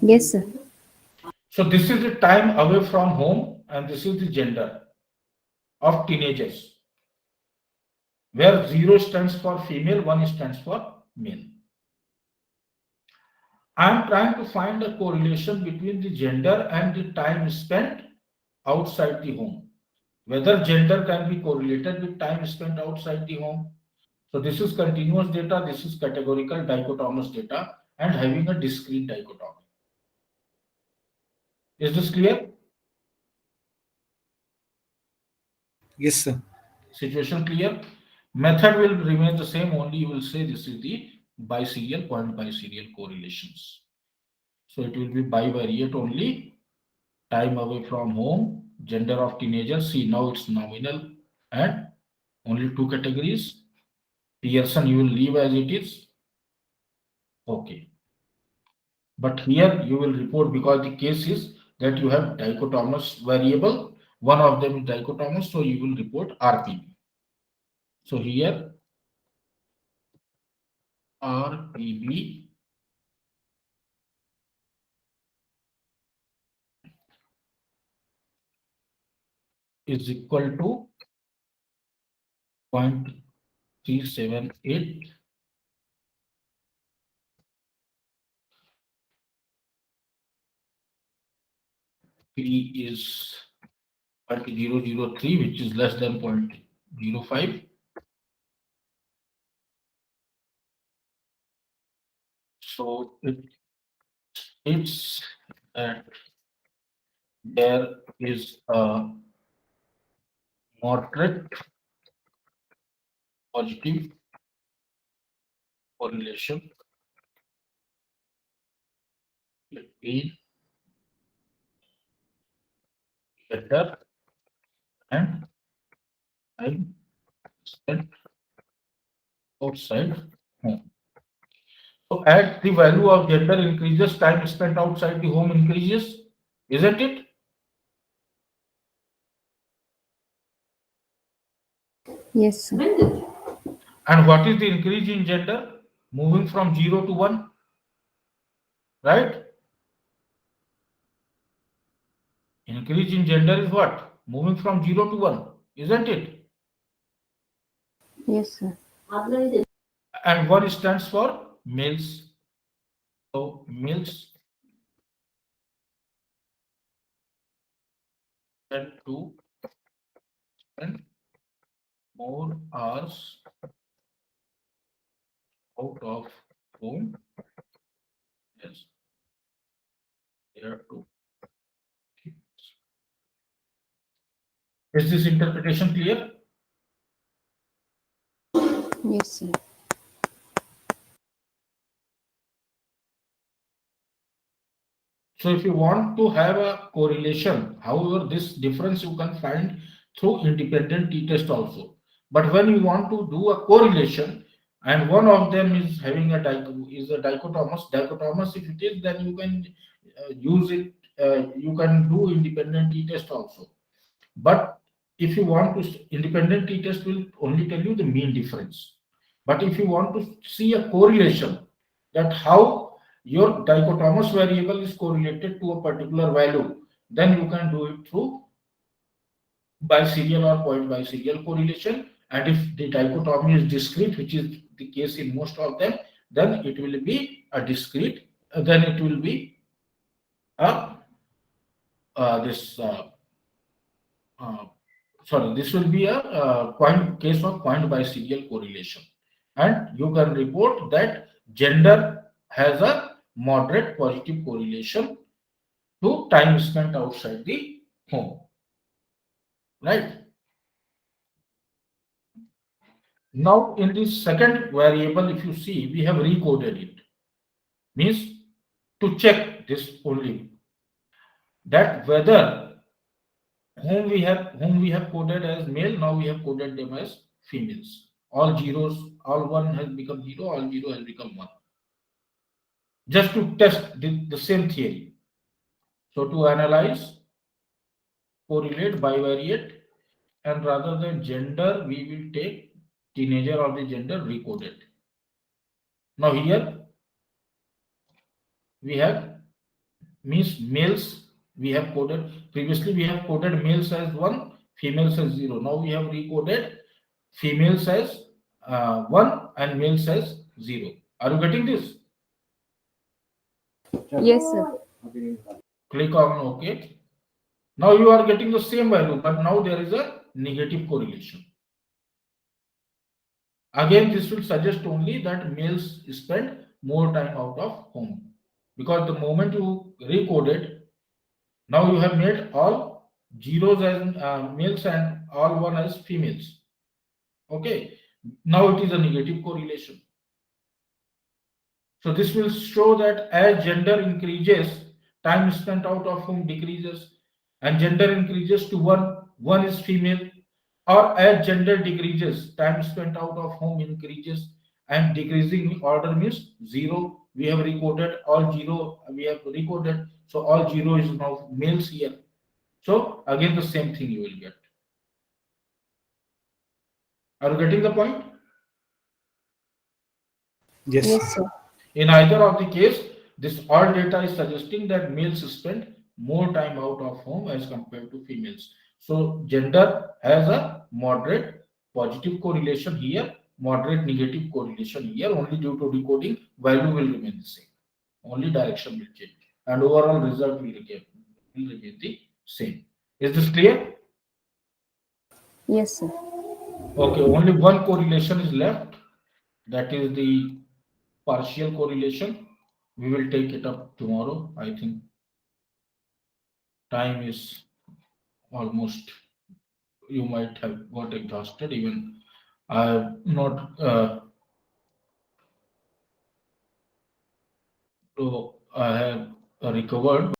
Yes, sir. So this is the time away from home and this is the gender of teenagers, where 0 stands for female, 1 stands for male. I am trying to find a correlation between the gender and the time spent outside the home. Whether gender can be correlated with time spent outside the home. So this is continuous data, this is categorical dichotomous data and having a discrete dichotomy. Is this clear? Yes, sir. Situation clear? Method will remain the same, only you will say this is the biserial point biserial correlations. So it will be bivariate only, time away from home, gender of teenager. See, now it's nominal and only two categories. Pearson you will leave as it is. Okay. But here you will report, because the case is that you have dichotomous variable, one of them is dichotomous, so you will report RPB. So here RPB is equal to 0.378. P is 0.003, which is less than 0.05. So it's that there is a moderate positive correlation between gender and time spent outside home. So as the value of gender increases, time spent outside the home increases, isn't it? Yes, sir. And what is the increase in gender? Moving from 0 to 1, right? Increase in gender is what? Moving from 0 to 1, isn't it? Yes, sir. And 1 stands for males. So males tend to spend more hours out of home. Yes, they are to. Is this interpretation clear? Yes, sir. So if you want to have a correlation, however, this difference you can find through independent t-test also. But when you want to do a correlation and one of them is having a dichotomous if it is, then you can use it, you can do independent t-test also. But if you want to, independent t-test will only tell you the mean difference. But if you want to see a correlation, that how your dichotomous variable is correlated to a particular value, then you can do it through biserial or point biserial correlation. And if the dichotomy is discrete, which is the case in most of them, then it will be a discrete, then it will be a this this will be a case of point biserial correlation, and you can report that gender has a moderate positive correlation to time spent outside the home, right? Now in the second variable, if you see, we have recoded it, means to check this only, that whether whom we have coded as male, now we have coded them as females. All zeros, all one has become zero, all zero has become one. Just to test the same theory. So to analyze, correlate, bivariate, and rather than gender, we will take teenager or the gender recoded. Now here we have means males we have coded. Previously we have coded males as 1, females as 0. Now we have recoded females as 1 and males as 0. Are you getting this? Yes, sir. Click on OK. Now you are getting the same value, but now there is a negative correlation. Again, this will suggest only that males spend more time out of home, because the moment you recoded, now you have made all zeros as males and all one as females. Okay, now it is a negative correlation. So this will show that as gender increases, time spent out of home decreases, and gender increases to 1, 1 is female, or as gender decreases, time spent out of home increases, and decreasing order means 0. We have recorded all 0, we have recorded, so all 0 is now males here. So again the same thing you will get. Are you getting the point? Yes. Yes, sir. In either of the case, this all data is suggesting that males spend more time out of home as compared to females. So gender has a moderate positive correlation here, moderate negative correlation here. Only due to decoding, value will remain the same. Only direction will change, and overall result will will remain the same. Is this clear? Yes, sir. Okay, only one correlation is left. That is the partial correlation. We will take it up tomorrow. I think time is almost, you might have got exhausted. Even I have not, so I have recovered.